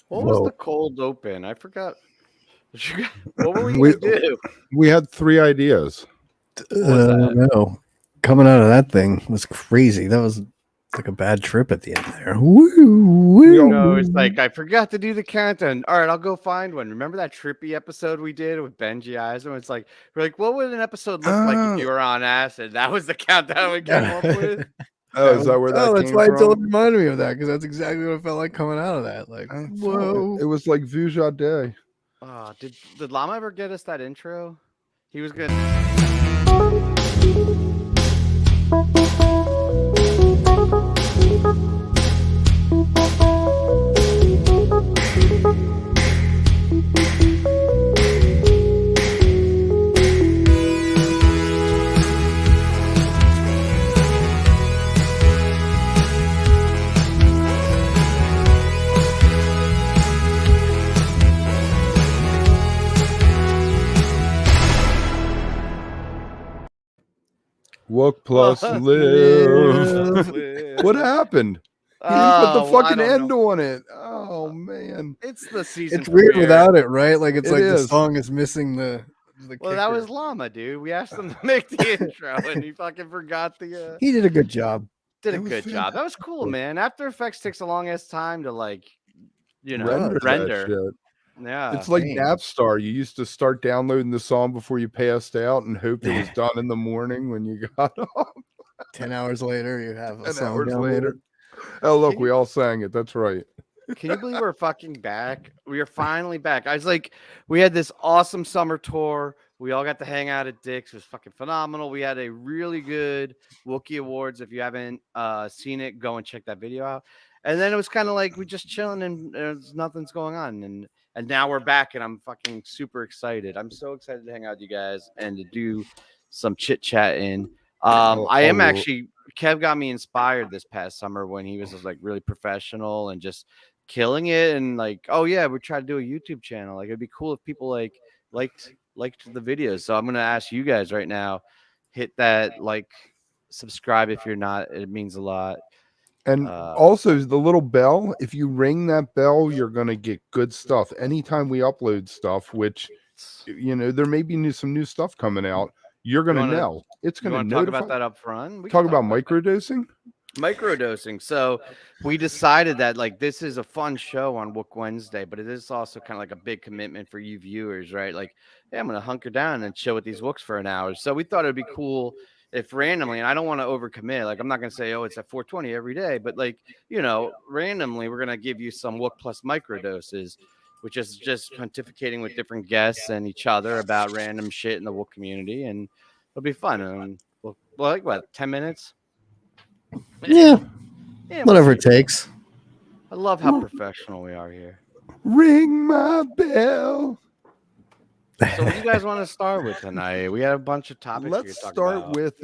What was the Whoa. cold open? I forgot. What were we We gonna do? we had 3 ideas. What was that? No. Coming out of that thing was crazy. That was like a bad trip at the end there. Woo, woo. No, it's like I forgot to do the countdown. All right, I'll go find one. Remember that trippy episode we did with Benji Eisner? It's like we're like, what would an episode look like if you were on acid? That was the countdown we came up with. Oh, is that where that that's came why from? I told reminded me of that because that's exactly what it felt like coming out of that. Like, whoa. It was like Vuja Day. Oh, did Llama ever get us that intro? He was good. wook+live. What happened? He didn't put the fucking end on it. Oh man, It's the season. It's weird premiere. without it, right? Like it's It like is. the song is missing the Well, that kicker. was Llama, dude. We asked him to make the intro, and he fucking forgot the. He did a good job. Did a It was good job. That was cool, fantastic. man. After Effects takes a long ass time to render that render. shit. Yeah, It's like dang. Napstar. You used to start downloading the song before you passed out and hoped it was done in the morning when you got up. 10 hours later, you have a 10 song hours downloaded. later. Oh, look, Can we all sang it. That's right. Can you believe we're fucking back? We are finally back. I was like, we had this awesome summer tour. We all got to hang out at Dick's. It was fucking phenomenal. We had a really good Wookiee Awards. If you haven't seen it, go and check that video out. And then it was kind of like we just chilling and there's nothing's going on. And now we're back and I'm fucking super excited. I'm so excited to hang out with you guys and to do some chit chatting. I am actually, Kev got me inspired this past summer when he was just like really professional and just killing it. And like, oh yeah, we're trying to do a YouTube channel. Like it'd be cool if people liked the videos. So I'm gonna ask you guys right now, hit that like, subscribe if you're not. It means a lot. And also the little bell, if you ring that bell, you're going to get good stuff. Anytime we upload stuff, which, there may be some new stuff coming out, you're going to know. It's going to talk about that up front. We talk about microdosing? Microdosing. So we decided that like this is a fun show on Wook Wednesday, but it is also kind of like a big commitment for you viewers, right? Like, hey, I'm gonna hunker down and chill with these Wooks for an hour. So we thought it'd be cool if randomly, and I don't want to overcommit. Like, I'm not gonna say, oh, it's at 420 every day, but like, randomly, we're gonna give you some Wook plus microdoses, which is just pontificating with different guests and each other about random shit in the Wook community, and it'll be fun. And we'll like what 10 minutes. Yeah, Yeah, whatever it takes. I love how professional we are here. Ring my bell. So what do you guys want to start with tonight? We had a bunch of topics. Let's start with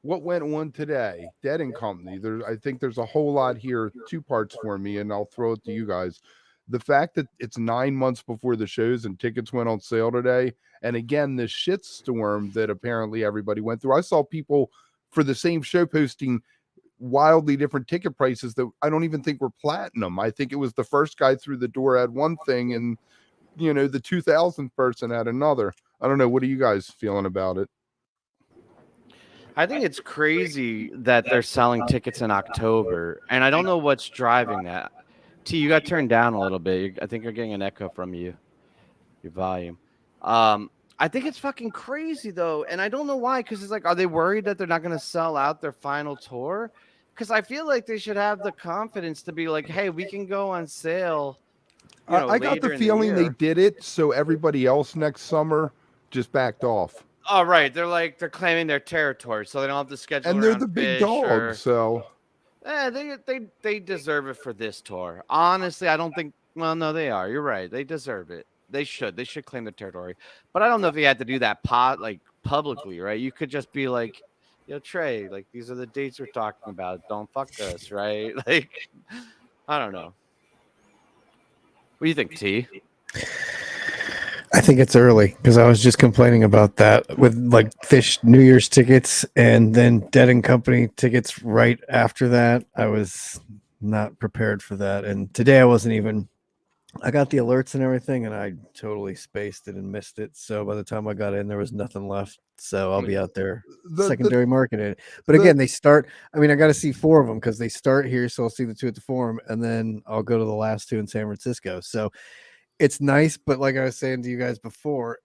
what went on today. Dead and Company. I think there's a whole lot here. 2 parts for me, and I'll throw it to you guys. The fact that it's 9 months before the shows and tickets went on sale today, and again, the shitstorm that apparently everybody went through. I saw people for the same show posting wildly different ticket prices that I don't even think were platinum. I think it was the first guy through the door had one thing, and the 2000th person had another. I don't know. What are you guys feeling about it? I think it's crazy that they're selling tickets in October, and I don't know what's driving that. T, you got turned down a little bit. I think you're getting an echo from your volume. I think it's fucking crazy though, and I don't know why. Because it's like, are they worried that they're not going to sell out their final tour? Because I feel like they should have the confidence to be like, hey, we can go on sale. I got the feeling they did it so everybody else next summer just backed off. Oh, right. They're claiming their territory, so they don't have to schedule. And they're the big dogs, so. They deserve it for this tour. Honestly, I don't think. Well, no, they are. You're right. They deserve it. They should claim their territory. But I don't know if you had to do that publicly, right? You could just be like, yo, Trey, like these are the dates we're talking about. Don't fuck us, right? Like, I don't know. What do you think, T? I think it's early because I was just complaining about that with like Fish New Year's tickets and then Dead and Company tickets right after that. I was not prepared for that. And today I wasn't even I got the alerts and everything, and I totally spaced it and missed it. So by the time I got in, there was nothing left. So I'll be out there secondary marketing it. But again, they start. I mean, I got to see 4 of them because they start here. So I'll see the 2 at the Forum, and then I'll go to the last 2 in San Francisco. So it's nice, but like I was saying to you guys before,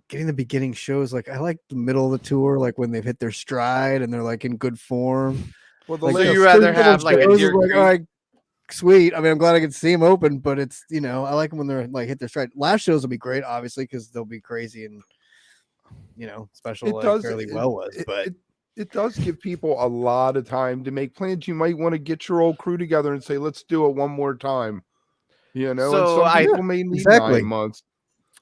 getting the beginning shows, like I like the middle of the tour, like when they've hit their stride and they're like in good form. Well, Like, so you rather have like a shows is Deer like, Creek- all right, sweet. I mean, I'm glad I could see them open, but it's, you know, I like them when they're like hit their stride. Last shows will be great, obviously, because they'll be crazy and, you know, special it like does fairly well was, but it does give people a lot of time to make plans. You might want to get your old crew together and say, let's do it one more time. You know, and So some people may need exactly. 9 months.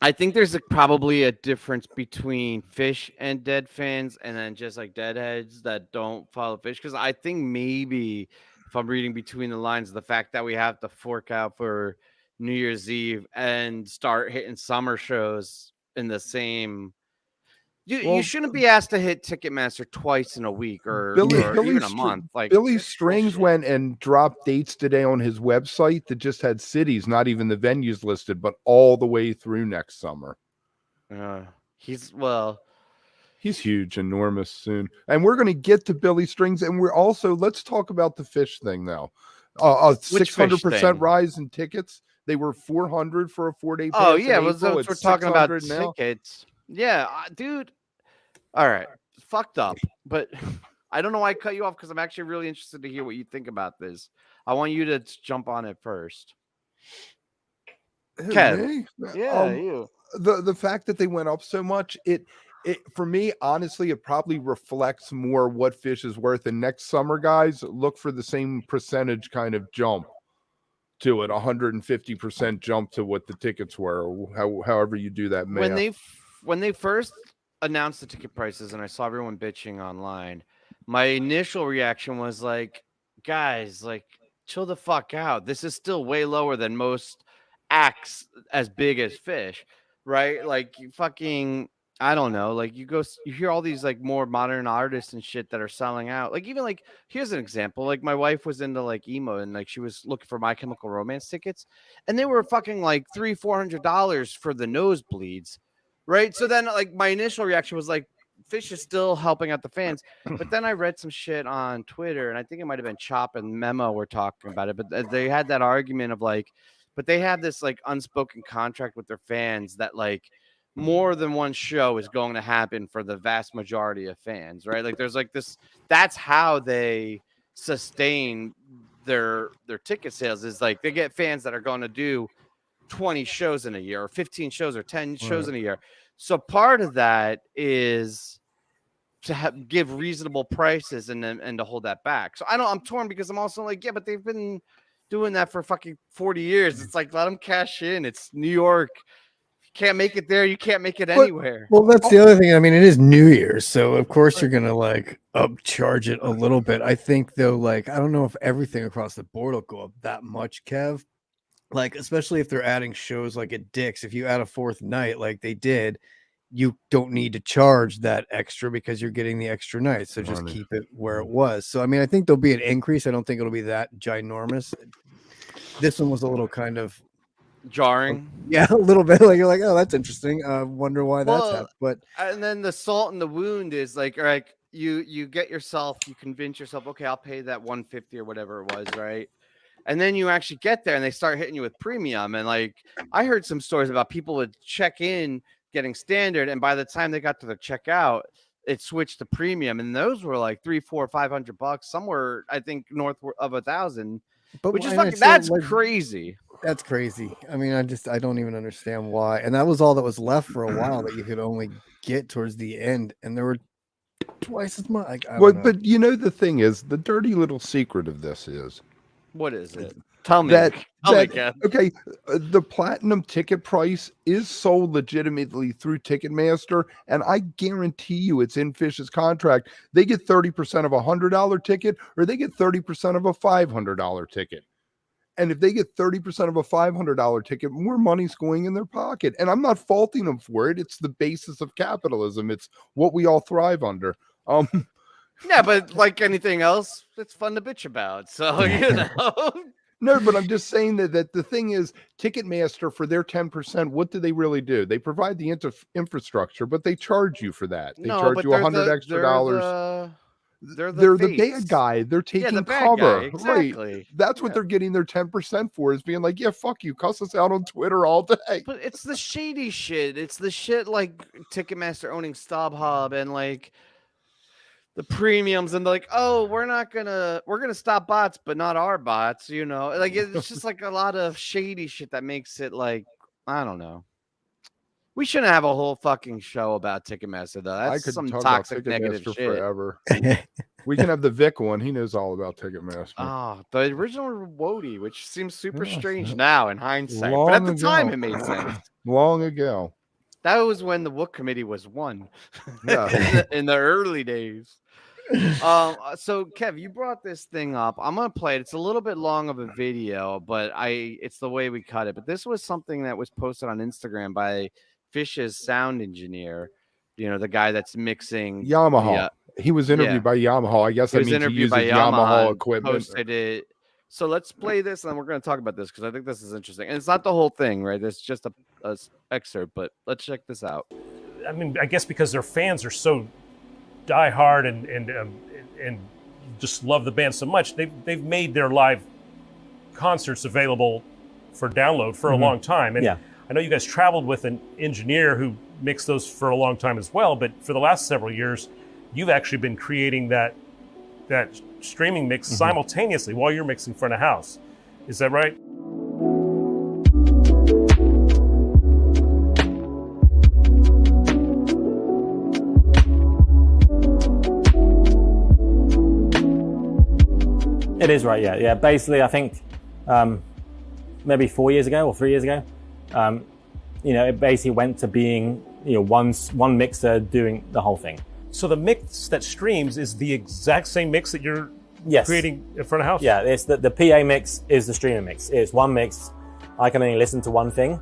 I think there's probably a difference between Fish and Dead fans and then just like Deadheads that don't follow Fish. Because I think maybe if I'm reading between the lines, the fact that we have to fork out for New Year's Eve and start hitting summer shows in the same. You shouldn't be asked to hit Ticketmaster twice in a week or even a month. Like Billy that's Strings bullshit. went and dropped dates today on his website that just had cities, not even the venues listed, but all the way through next summer. He's huge, enormous soon. And we're going to get to Billy Strings. And we're also, let's talk about the Fish thing now. A 600% rise in tickets. They were 400 for a 4-day pass. Oh yeah, April. so we're It's talking about now. tickets. Yeah, dude. All right, fucked up. But I don't know why I cut you off because I'm actually really interested to hear what you think about this. I want you to jump on it first. Kev. Yeah, you. The fact that they went up so much, it for me, honestly, it probably reflects more what Fish is worth. And next summer, guys, look for the same percentage kind of jump to it, 150% jump to what the tickets were, or however you do that math. When they first announced the ticket prices and I saw everyone bitching online, my initial reaction was like, guys, like chill the fuck out. This is still way lower than most acts as big as Fish, right? Like you fucking, I don't know, like you hear all these like more modern artists and shit that are selling out. Like even like here's an example. Like my wife was into like emo and like she was looking for My Chemical Romance tickets, and they were fucking like $300-400 for the nosebleeds, right? So then like my initial reaction was like, Fish is still helping out the fans. But then I read some shit on Twitter, and I think it might have been Chop and Memo were talking about it. But they had that argument of like, but they have this like unspoken contract with their fans that like more than one show is going to happen for the vast majority of fans, right? Like there's like this, that's how they sustain their ticket sales, is like they get fans that are going to do 20 shows in a year or 15 shows or 10 shows in a year. So part of that is to give reasonable prices and to hold that back. So I'm torn because I'm also like, yeah, but they've been doing that for fucking 40 years. It's like, let them cash in. It's New York. Can't make it there, you can't make it anywhere. Well, that's the other thing. I mean, it is New Year's, so of course you're gonna like upcharge it a little bit. I think though, like I don't know if everything across the board will go up that much, Kev. Like especially if they're adding shows like at Dick's. If you add a 4th night like they did, you don't need to charge that extra because you're getting the extra night. So just keep it where it was. So I mean, I think there'll be an increase. I don't think it'll be that ginormous. This one was a little kind of jarring. Yeah, a little bit. Like you're like, oh, that's interesting. Wonder why that's happened. But and then the salt in the wound is like, all right, you convince yourself, okay, I'll pay that 150 or whatever it was, right? And then you actually get there and they start hitting you with premium. And like I heard some stories about people would check in getting standard, and by the time they got to the checkout, it switched to premium, and those were like $300, $400, $500. Some were, I think, north of 1,000. But which is fucking, that's like, crazy. That's crazy. I mean, I don't even understand why. And that was all that was left for a while that you could only get towards the end, and there were twice as much. Like, but you know, the thing is, the dirty little secret of this is, what is it? Tell me. Okay, the platinum ticket price is sold legitimately through Ticketmaster, and I guarantee you it's in Fish's contract. They get 30% of a $100 ticket, or they get 30% of a $500 ticket. And if they get 30% of a $500 ticket, more money's going in their pocket. And I'm not faulting them for it. It's the basis of capitalism. It's what we all thrive under. Yeah, but like anything else, it's fun to bitch about. So, you know. No, but I'm just saying that the thing is, Ticketmaster for their 10%, what do they really do? They provide the infrastructure, but they charge you for that. They No, charge but you $100 extra dollars. They're They're the face. bad guy. They're Yeah, taking the bad guy. cover. Exactly. Right. That's what they're getting their 10% for, is being like, yeah, fuck you. Cuss us out on Twitter all day. But it's the shady shit. It's the shit like Ticketmaster owning StubHub and like the premiums and like, oh, we're gonna stop bots, but not our bots, you know. Like it's just like a lot of shady shit that makes it like, I don't know. We shouldn't have a whole fucking show about Ticketmaster though. I That's could some talk toxic about negative Ticketmaster shit. forever. We can have the Vic one. He knows all about Ticketmaster. Oh, the original Wody, which seems super Yeah, strange now in hindsight, but at the time it made sense. Long ago. That was when the Wook committee was one. Yeah. in the early days. So Kev, you brought this thing up. I'm gonna play it. It's a little bit long of a video, but it's the way we cut it. But this was something that was posted on Instagram by Fish's sound engineer. You know, the guy that's mixing Yamaha. He was interviewed yeah. by Yamaha. I guess He that was means he interviewed uses by Yamaha and equipment. Posted it. So let's play this, and then we're going to talk about this because I think this is interesting. And it's not the whole thing, right? It's just a excerpt, but let's check this out. I mean, I guess because their fans are so diehard and just love the band so much, they've made their live concerts available for download for a long time. And I know you guys traveled with an engineer who mixed those for a long time as well, but for the last several years, you've actually been creating that streaming mix simultaneously while you're mixing front of house. Is that right? It is right, yeah. Basically, I think maybe 4 years ago or 3 years ago, it basically went to being one mixer doing the whole thing. So the mix that streams is the exact same mix that you're creating in front of house? Yeah, it's the PA mix is the streaming mix. It's one mix. I can only listen to one thing,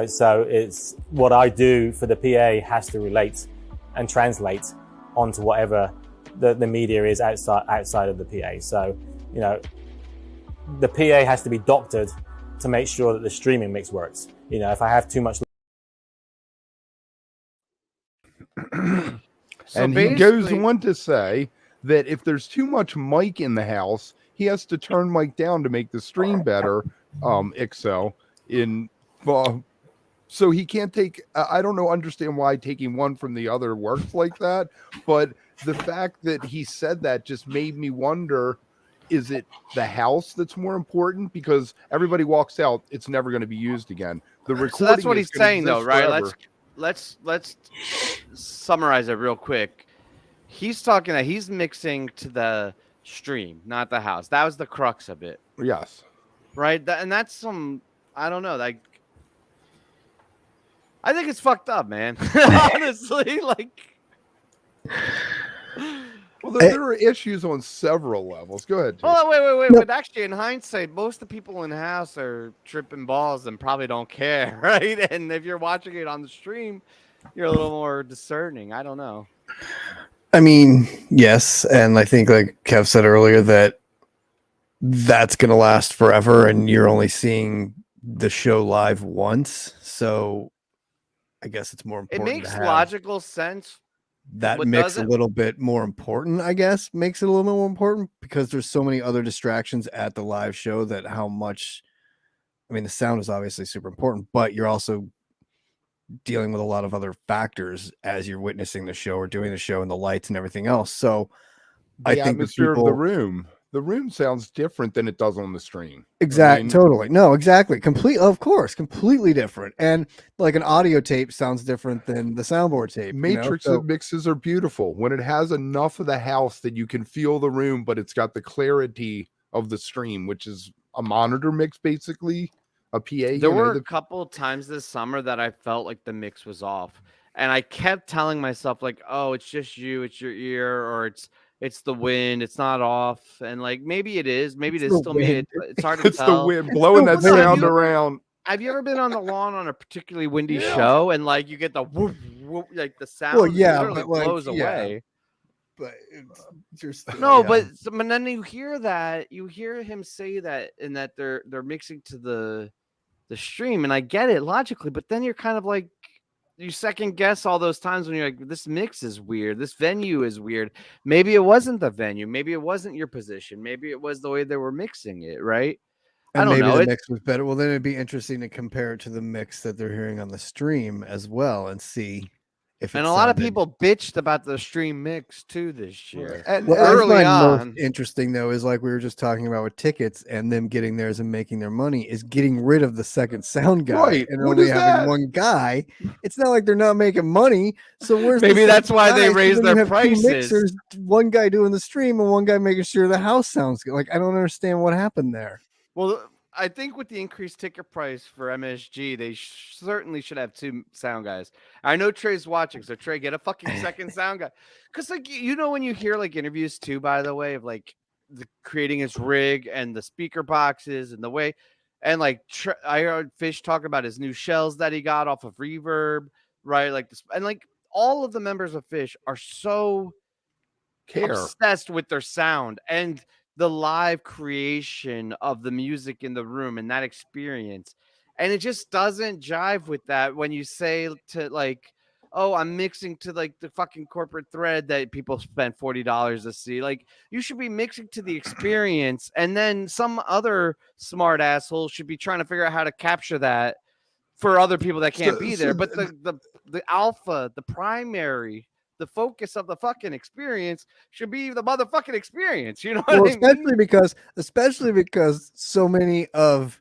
so it's what I do for the PA has to relate and translate onto whatever the media is outside of the PA. So, the PA has to be doctored to make sure that the streaming mix works. If I have too much. And he goes on to say that if there's too much mic in the house, he has to turn mic down to make the stream better. So he can't take. I don't understand why taking one from the other works like that. But the fact that he said that just made me wonder: is it the house that's more important? Because everybody walks out, it's never going to be used again. The recording. So that's what he's saying, though, right? Forever. Let's summarize it real quick. He's talking that he's mixing to the stream, not the house. That was the crux of it. Yes. Right? And that's some, I don't know, like, I think it's fucked up, man. Honestly, like. Well, there are issues on several levels. Go ahead. Oh, wait. No. But actually, in hindsight, most of the people in the house are tripping balls and probably don't care, right? And if you're watching it on the stream, you're a little more discerning. I don't know. I mean, yes. And I think, like Kev said earlier, that's going to last forever and you're only seeing the show live once. So I guess it's more important. It makes logical sense. That makes a little bit more important, I guess, makes it a little bit more important because there's so many other distractions at the live show that the sound is obviously super important, but you're also dealing with a lot of other factors as you're witnessing the show or doing the show and the lights and everything else. So I think atmosphere of the room sounds different than it does on the stream. Exactly. Totally. No, exactly. Completely different. And like an audio tape sounds different than the soundboard tape. Matrix mixes are beautiful when it has enough of the house that you can feel the room, but it's got the clarity of the stream, which is a monitor mix, basically a PA. There were a couple of times this summer that I felt like the mix was off. And I kept telling myself like, oh, it's just you, it's your ear, or it's the wind, it's not off, and like maybe it is, maybe it is still me. It's hard to tell. It's the wind blowing that sound around. Have you ever been on the lawn on a particularly windy show and like you get the whoop, whoop, like the sound? Well, yeah, but like, blows away. but it's just No, yeah. but then you hear him say that, and that they're mixing to the stream, and I get it logically, but then you're kind of like, you second guess all those times when you're like, this mix is weird, this venue is weird. Maybe it wasn't the venue, maybe it wasn't your position, maybe it was the way they were mixing it, right? I And don't maybe know. the mix was better. Well, then it'd be interesting to compare it to the mix that they're hearing on the stream as well, and see if it And a lot of sounded- people bitched about the stream mix too this year. And, What I early find on. most interesting though is like we were just talking about with tickets and them getting theirs and making their money is getting rid of the second sound guy Right. and What only is having that? one guy. It's not like they're not making money. So where's the Maybe that's second why they guy? So raised then their you have two prices. mixers, one guy doing the stream and one guy making sure the house sounds good. Like I don't understand what happened there. Well, I think with the increased ticket price for MSG, they certainly should have two sound guys. I know Trey's watching, so Trey, get a fucking second sound guy. Because, like, you know, when you hear like interviews too, by the way, of like creating his rig and the speaker boxes and the way, and like I heard Fish talk about his new shells that he got off of Reverb, right? Like this, and like all of the members of Fish are so obsessed with their sound and the live creation of the music in the room and that experience. And it just doesn't jive with that when you say to like, oh, I'm mixing to like the fucking corporate thread that people spent $40 to see. Like, you should be mixing to the experience, and then some other smart asshole should be trying to figure out how to capture that for other people that can't be there. But the alpha, the primary, the focus of the fucking experience should be the motherfucking experience. You know what I mean? especially because so many of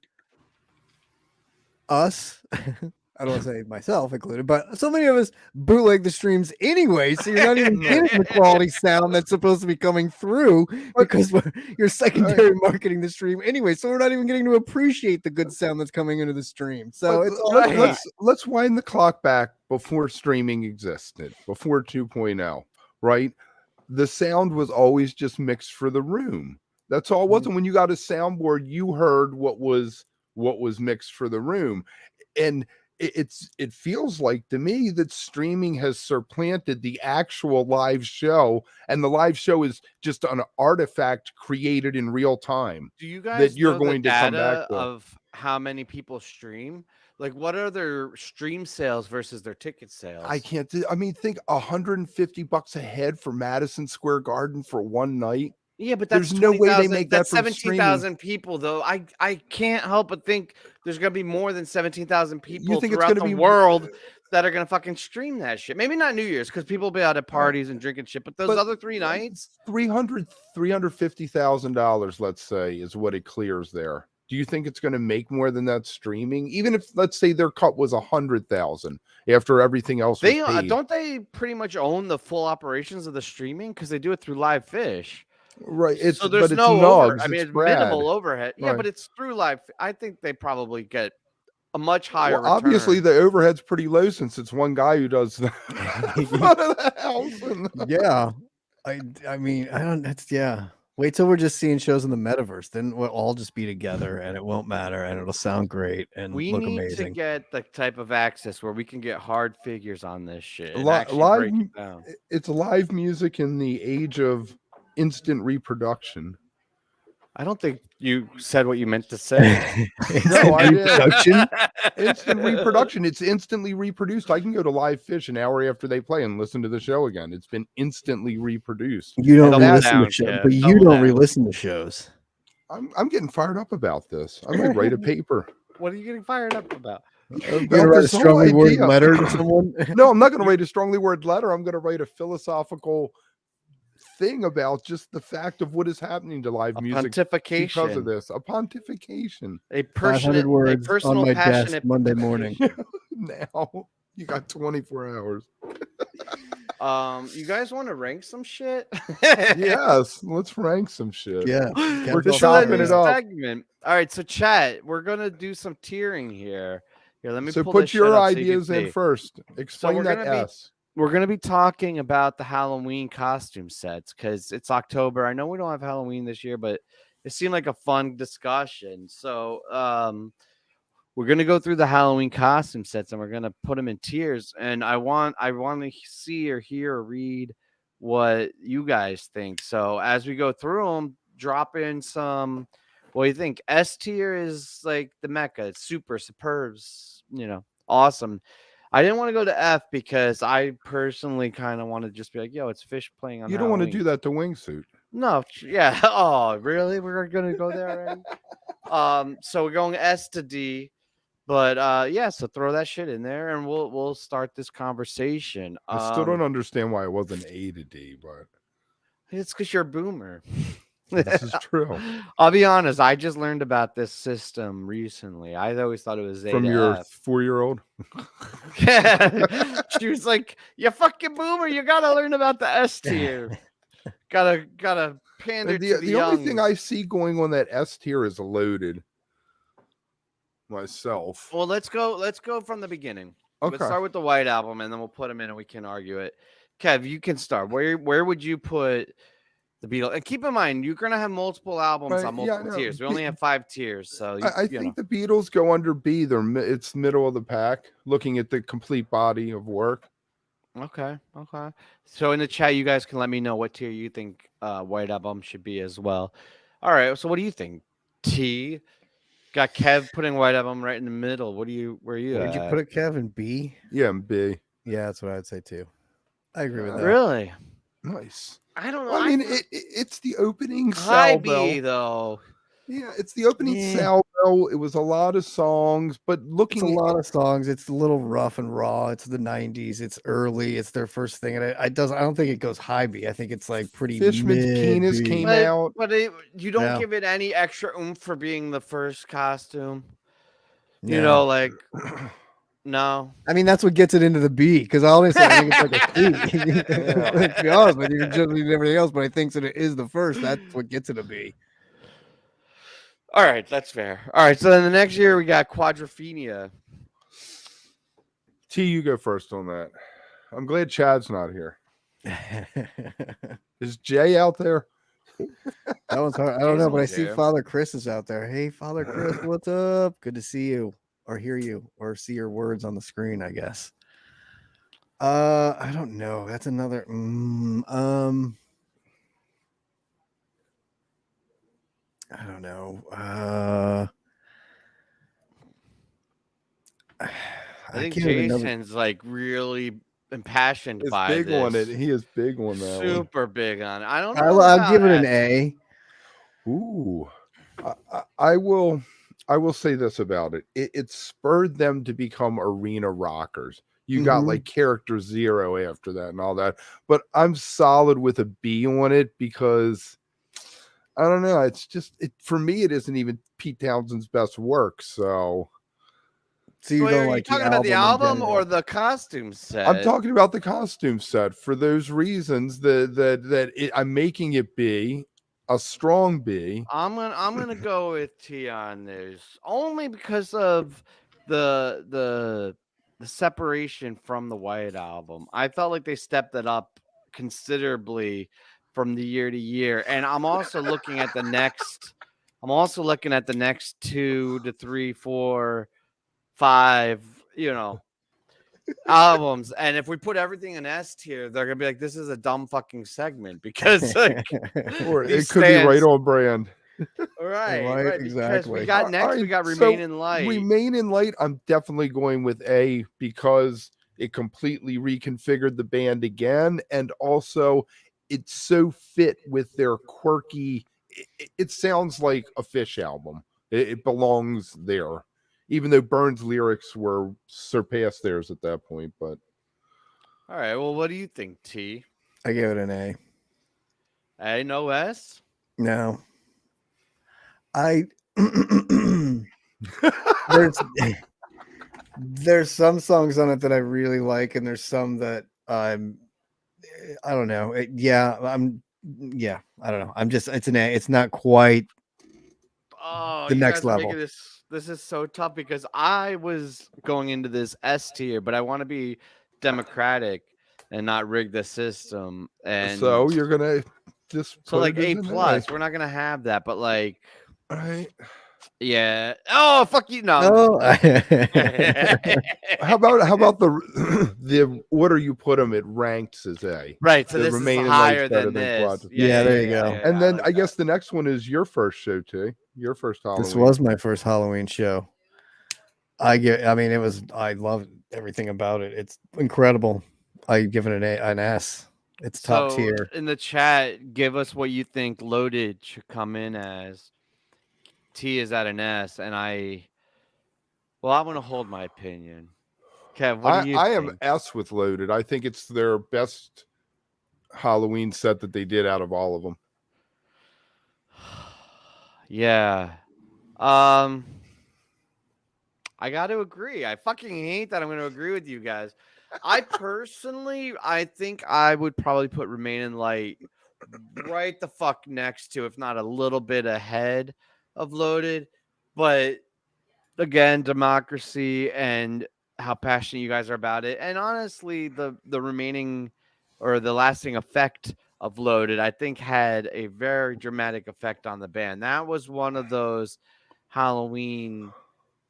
us, I don't want to say myself included, but so many of us bootleg the streams anyway. So you're not even getting the quality sound that's supposed to be coming through because you're secondary marketing the stream anyway. So we're not even getting to appreciate the good sound that's coming into the stream. So it's all let's wind the clock back before streaming existed, before 2.0, right? The sound was always just mixed for the room. That's all it was. And when you got a soundboard, you heard what was mixed for the room. And it feels like to me that streaming has supplanted the actual live show, and the live show is just an artifact created in real time. Do you guys that you're know going the to come data back to? of how many people stream? Like, what are their stream sales versus their ticket sales? I can't do. I mean, think $150 a head for Madison Square Garden for one night. Yeah, but that's there's no way they make that that's from 17,000 people, though. I can't help but think there's gonna be more than 17,000 people You think it's throughout gonna the be world that are gonna fucking stream that shit. Maybe not New Year's because people will be out at parties and drinking shit, but those other 3 nights, $350,000, let's say, is what it clears there. Do you think it's going to make more than that streaming? Even if, let's say, their cut was 100,000 after everything else was paid. don't they pretty much own the full operations of the streaming because they do it through Live Fish? Right. It's so there's but no it's nugs, I mean, it's Brad. minimal overhead. Yeah, Right. but it's through Live. I think they probably get a much higher. Well, obviously, the overhead's pretty low since it's one guy who does the front of the house. Yeah. I mean, I don't. That's yeah. Wait till we're just seeing shows in the metaverse. Then we'll all just be together, and it won't matter, and it'll sound great and we look need amazing. to get the type of access where we can get hard figures on this shit. And Live, actually break it down. It's live music in the age of instant reproduction. I don't think you said what you meant to say. No, I did. Reproduction. Instant reproduction. It's instantly reproduced. I can go to Live Fish an hour after they play and listen to the show again. It's been instantly reproduced. You don't Double re-listen down, to shows, Kev, but you double don't down. re-listen to shows. I'm getting fired up about this. I might write a paper. What are you getting fired up about? You're gonna write a this whole strongly worded idea. letter to someone. No, I'm not going to write a strongly worded letter. I'm going to write a philosophical thing about just the fact of what is happening to live music Pontification. because of this. A pontification. A 500 passionate, a words on personal, my desk passionate Monday morning. Now you got 24 hours. You guys want to rank some shit? Yes, let's rank some shit. Yeah, We're Kev's chopping all it fired. up. Segment. All right, so chat, we're gonna do some tiering here. Here, let me So pull put this your shit up so you can ideas in see. first. Explain we're that gonna be- S. We're gonna be talking about the Halloween costume sets because it's October. I know we don't have Halloween this year, but it seemed like a fun discussion. So we're gonna go through the Halloween costume sets and we're gonna put them in tiers. And I want to see or hear or read what you guys think. So as we go through them, drop in some. What do you think? S tier is like the mecca. It's super, superbs, awesome. I didn't want to go to F because I personally kind of want to just be like, yo, it's fish playing on You don't want to Halloween. do that to Wingsuit. No, yeah. Oh, really? We're gonna go there already? So we're going S to D. But yeah, so throw that shit in there and we'll start this conversation. I still don't understand why it wasn't A to D, but It's because you're a boomer. this is true. I'll be honest, I just learned about this system recently. I always thought it was A From to your F. 4-year-old. She was like, "You fucking boomer, you gotta learn about the S tier. Gotta pander And to the the only thing I youngs." see going on that S tier is loaded myself. Well, let's go from the beginning. Let's Okay. start with the White Album, and then we'll put them in, and we can argue it. Kev, you can start. Where would you put the Beatles? And keep in mind, you're gonna have multiple albums Right, on yeah, multiple no, tiers. We only have 5 tiers, so I think the Beatles go under B. It's middle of the pack. Looking at the complete body of work. Okay. So in the chat, you guys can let me know what tier you think White Album should be as well. All right. So what do you think? T. Got Kev putting White Album right in the middle. Where are you Would you at? put it, Kevin? B? Yeah, and B. Yeah, that's what I'd say too. I agree with that. Really? Nice. I don't know. Well, I mean, it's the opening high salvo. B though. Yeah, it's the opening Yeah. salvo. It was a lot of songs, but It's looking a lot of songs. It's a little rough and raw. It's the 90s. It's early. It's their first thing. And I don't think it goes high B. I think it's like pretty Fishman's penis mid-B. came out. But you don't Yeah. give it any extra oomph for being the first costume. You Yeah. know, like no. I mean, that's what gets it into the B. Because honestly, I think it's like a C. To be honest with you, generally everything else, but I think that it is the first. That's what gets it a B. All right, that's fair. All right, so then the next year we got Quadrophenia. T, you go first on that. I'm glad Chad's not here. Is Jay out there? That one's hard. I don't know, but I see Jason. Father Chris is out there. Hey, Father Chris, what's up? Good to see you, or hear you, or see your words on the screen, I guess. I don't know. That's another. I don't know. I think can't remember. Jason's like really impassioned He's by big this. on it. He is big on that one. Super big on it. I don't know. I'll give it an about A. Ooh, I will say this about it. It spurred them to become arena rockers. You got Mhm. like character 0 after that and all that. But I'm solid with a B on it because I don't know. It's just for me. It isn't even Pete Townshend's best work. So You Wait, don't are you like talking the about the album in album or general. the costume set? I'm talking about the costume set for those reasons. I'm making it B, a strong B. I'm gonna go with T on this only because of the separation from the White Album. I felt like they stepped it up considerably from the year to year, and I'm also looking at the next 2 to 3, 4, 5, albums. And if we put everything in S tier, they're gonna be like, this is a dumb fucking segment because like Or it these could be right stands- on brand. right, because exactly. we got All next, we right, got so Remain in Light. Remain in Light, I'm definitely going with A because it completely reconfigured the band again. And also, it's so fit with their quirky. It sounds like a Fish album. It belongs there, even though Burns' lyrics were surpassed theirs at that point. But All right, well, what do you think, T? I give it an A. A, no S? No. There's some songs on it that I really like, and there's some that I don't know. I don't know. It's an A. It's not quite Oh, the you next guys are making level. This is so tough because I was going into this S tier, but I want to be democratic and not rig the system. And so you're gonna just so put like it as A an plus, we're not gonna have that, but like All right. Yeah. Oh, fuck you. No. Oh, How about the order you put them? It ranks as A. Right. So The this is remaining higher light's better than than this. Quad. Yeah, there you go. And then like I guess that. the next one is your first show too. Your first Halloween. this was my first Halloween show. I mean, I loved everything about it. It's incredible. I give it an S. It's top tier. In the chat, give us what you think Loaded should come in as. T is at an S, and I'm going to hold my opinion. Kev, what do you I think? am S with Loaded. I think it's their best Halloween set that they did out of all of them. Yeah. I got to agree. I fucking hate that I'm going to agree with you guys. I think I would probably put Remain in Light right the fuck next to, if not a little bit ahead of Loaded. But again, democracy and how passionate you guys are about it. And honestly, the remaining or the lasting effect of Loaded, I think, had a very dramatic effect on the band. That was one of those Halloween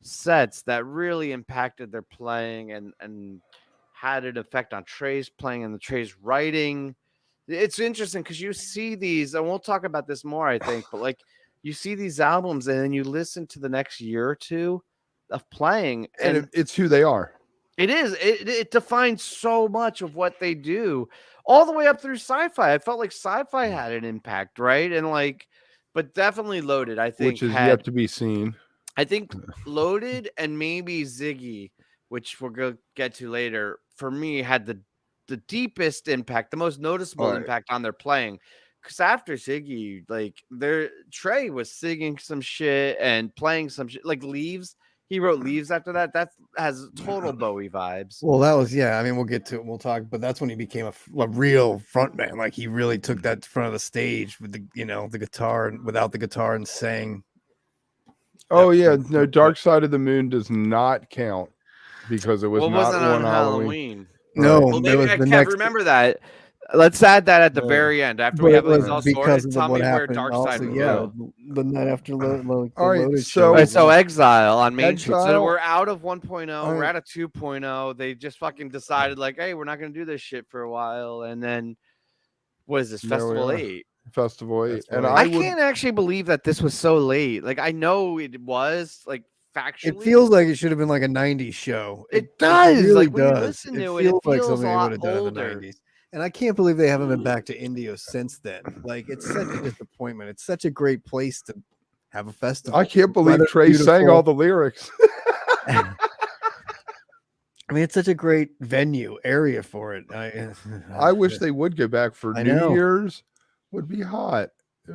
sets that really impacted their playing and had an effect on Trey's playing and the Trey's writing. It's interesting because you see these, and we'll talk about this more, I think, but like you see these albums and then you listen to the next year or two of playing, And it's who they are. It is. It defines so much of what they do, all the way up through Sci-Fi. I felt like Sci-Fi had an impact, right? And like, but definitely Loaded, I think, Which is yet to be seen. I think Loaded and maybe Ziggy, which we're going to get to later, for me had the deepest impact, the most noticeable impact on their playing. Because after Ziggy, like Trey was singing some shit and playing some shit, like Leaves. He wrote Leaves after that. That has total Bowie vibes. Well, that was, yeah. I mean, we'll get to it. We'll talk, but that's when he became a real front man. Like he really took that front of the stage with the guitar and without the guitar and sang. Oh yeah, no. Dark Side of the Moon does not count because it was not wasn't on Halloween. No, well, there was the Kev, next. remember that. Let's add that at the very end after we have these all sorted. Tell me where Dark Side was. Yeah, the night after all right, Loaded so show. So Exile on Main Street. So Exile- we're out of 1.0. All We're right. out of 2.0. They just fucking decided like, hey, we're not going to do this shit for a while. And then what is this? There we Festival are. 8. Festival 8. Festival And 8. I I would can't actually believe that this was so late. Like I know it was like factually. It feels like it should have been like a '90s show. It does. really Like, when you does. listen to it, it like feels something a they lot would have done older. in the '90s. And I can't believe they haven't been back to Indio since then. Like it's such a disappointment. It's such a great place to have a festival. I can't believe Weather's Trey sang beautiful. all the lyrics. I mean, it's such a great venue area for it. I wish they would go back for I New know. Year's. Would be hot.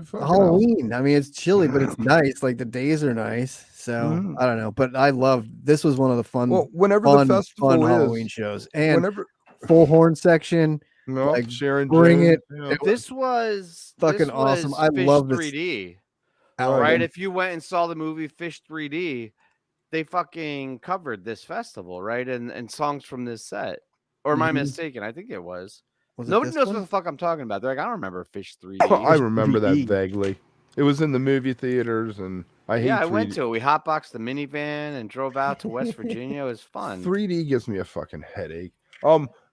Fucking Halloween. I mean, it's chilly, but it's nice. Like the days are nice. So I don't know, but I love this. Was one of the fun, Well, whenever fun, the festival fun is, Halloween shows and whenever full horn section. no, like, Sharon bring Jones, it. yeah. This was Fucking awesome. I Fish love this 3D. Right. Right? If you went and saw the movie Fish 3D, they fucking covered this festival, right? And songs from this set. Or am I Mhm. mistaken? I think it was. Was it Nobody this knows one? what the fuck I'm talking about. They're like, I don't remember Fish 3D. I remember that 3D. vaguely. It was in the movie theaters, and I hate yeah, I 3D. went to it. We hotboxed the minivan and drove out to West Virginia. It was fun. 3D gives me a fucking headache.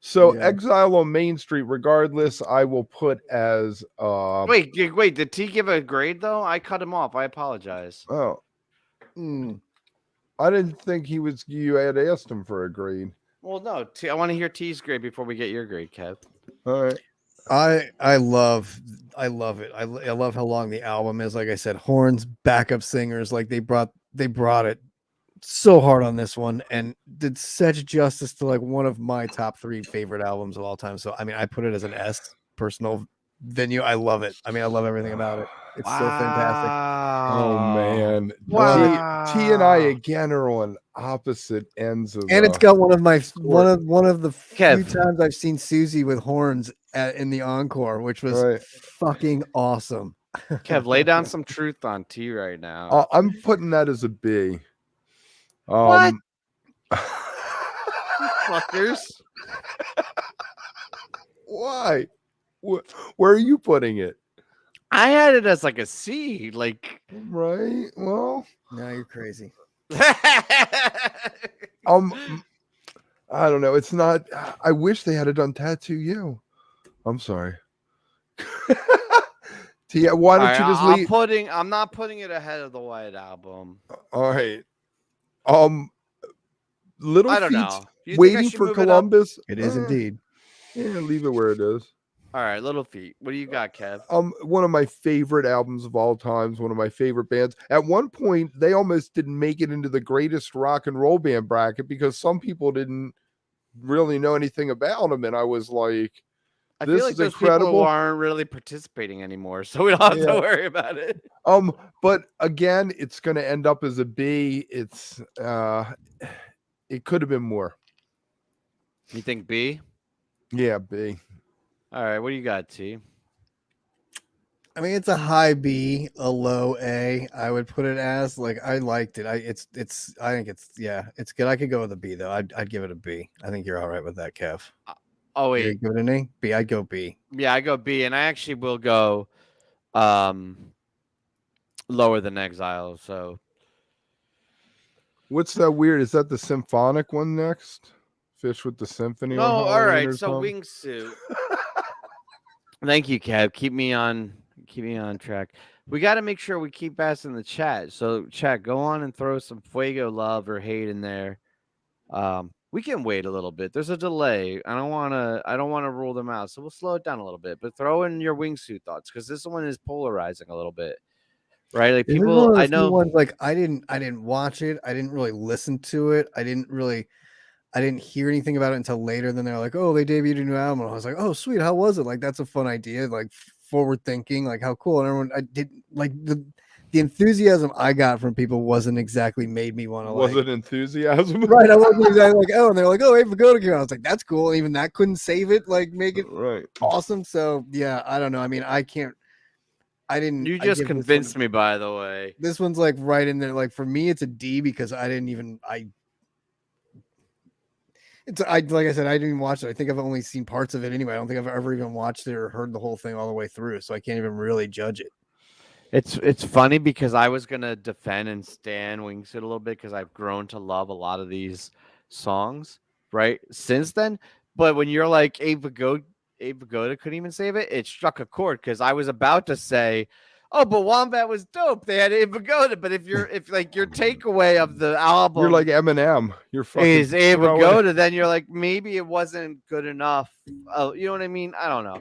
So Yeah. Exile on Main Street, regardless, I will put as Wait, did T give a grade though? I cut him off. I apologize. Oh, Mm. I didn't think you had asked him for a grade. Well, no, T, I want to hear T's grade before we get your grade, Kev. All right. I love it. I love how long the album is. Like I said, horns, backup singers, like they brought it so hard on this one and did such justice to like one of my top 3 favorite albums of all time. So I mean, I put it as an S. Personal venue. I love it. I mean, I love everything about it. It's so fantastic. Oh man. Wow. T and I again are on opposite ends of And it's got one of my sport. one of the few Kev. times I've seen Susie with horns in the encore, which was Right. fucking awesome. Kev, lay down some truth on T right now. I'm putting that as a B. What? Fuckers. Why? Where are you putting it? I had it as like a C. Like, Right. Well, No, you're crazy. I don't know. It's not. I wish they had done Tattoo You. I'm sorry. Tia, why don't you just leave? I'm not putting it ahead of the White Album. All right. Little I don't Feat's know. Do you think I Waiting should for move it up? Columbus. It is indeed. Yeah, leave it where it is. All right, Little Feat. What do you got, Kev? One of my favorite albums of all times, one of my favorite bands. At one point, they almost didn't make it into the greatest rock and roll band bracket because some people didn't really know anything about them. And I was like, I this feel like is those incredible. people aren't really participating anymore, so we don't have Yeah. to worry about it. But again, it's gonna end up as a B. It's it could have been more. You think B? Yeah, B. All right, what do you got, T? I mean, it's a high B, a low A. I would put it as like I liked it. I think it's good. I could go with a B though. I'd give it a B. I think you're all right with that, Kev. Oh You wait, give it an A? B. I'd go B. yeah, I go B, and I actually will go lower than Exile. So What's that weird? Is that the symphonic one next? Fish with the Symphony. no, on all Halloween right. or So something? Wingsuit. Thank you, Kev. Keep me on track. We got to make sure we keep asking the chat. So chat, go on and throw some fuego love or hate in there. We can wait a little bit. There's a delay. I don't want to rule them out. So we'll slow it down a little bit. But throw in your Wingsuit thoughts because this one is polarizing a little bit. Right? Like This is one people of I those new know ones, like I didn't watch it. I didn't really listen to it. I didn't hear anything about it until later. Then they're like, oh, they debuted a new album. And I was like, oh, sweet. How was it? Like, that's a fun idea. Like forward thinking, like how cool. And everyone, I did like the enthusiasm I got from people wasn't exactly made me want to Was like, it enthusiasm? right. I wasn't exactly like, oh, and they're like, oh, Abe Vigoda came out. I was like, that's cool. Even that couldn't save it, like make it Right. awesome. So yeah, I don't know. I mean, I didn't. you I just give this convinced one- me, by the way. This one's like right in there. Like for me, it's a D because I didn't even like I said, I didn't even watch it. I think I've only seen parts of it anyway. I don't think I've ever even watched it or heard the whole thing all the way through. So I can't even really judge it. It's funny because I was gonna defend and stand Wingsuit a little bit because I've grown to love a lot of these songs, right? Since then. But when you're like Abe Vigoda couldn't even save it, it struck a chord because I was about to say, oh, but Wombat was dope. They had Abe Vigoda. But if like your takeaway of the album You're like Eminem. You're fucking is Abe throwing- Vigoda, then you're like, maybe it wasn't good enough. You know what I mean? I don't know.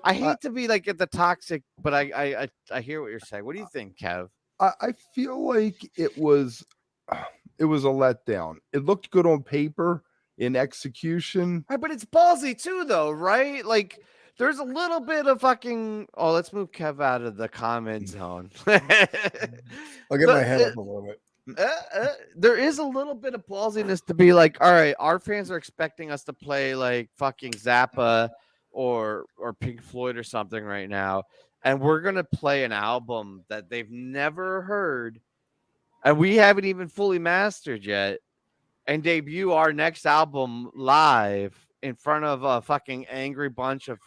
I hate to be like at the toxic, but I hear what you're saying. What do you think, Kev? I feel like it was a letdown. It looked good on paper. In execution, Right, but it's ballsy too, though, right? Like, there's a little bit of fucking. Oh, let's move Kev out of the comment zone. I'll get my head up a little bit. There is a little bit of ballsiness to be like, all right, our fans are expecting us to play like fucking Zappa or Pink Floyd or something right now, and we're gonna play an album that they've never heard, and we haven't even fully mastered yet. And debut our next album live in front of a fucking angry bunch of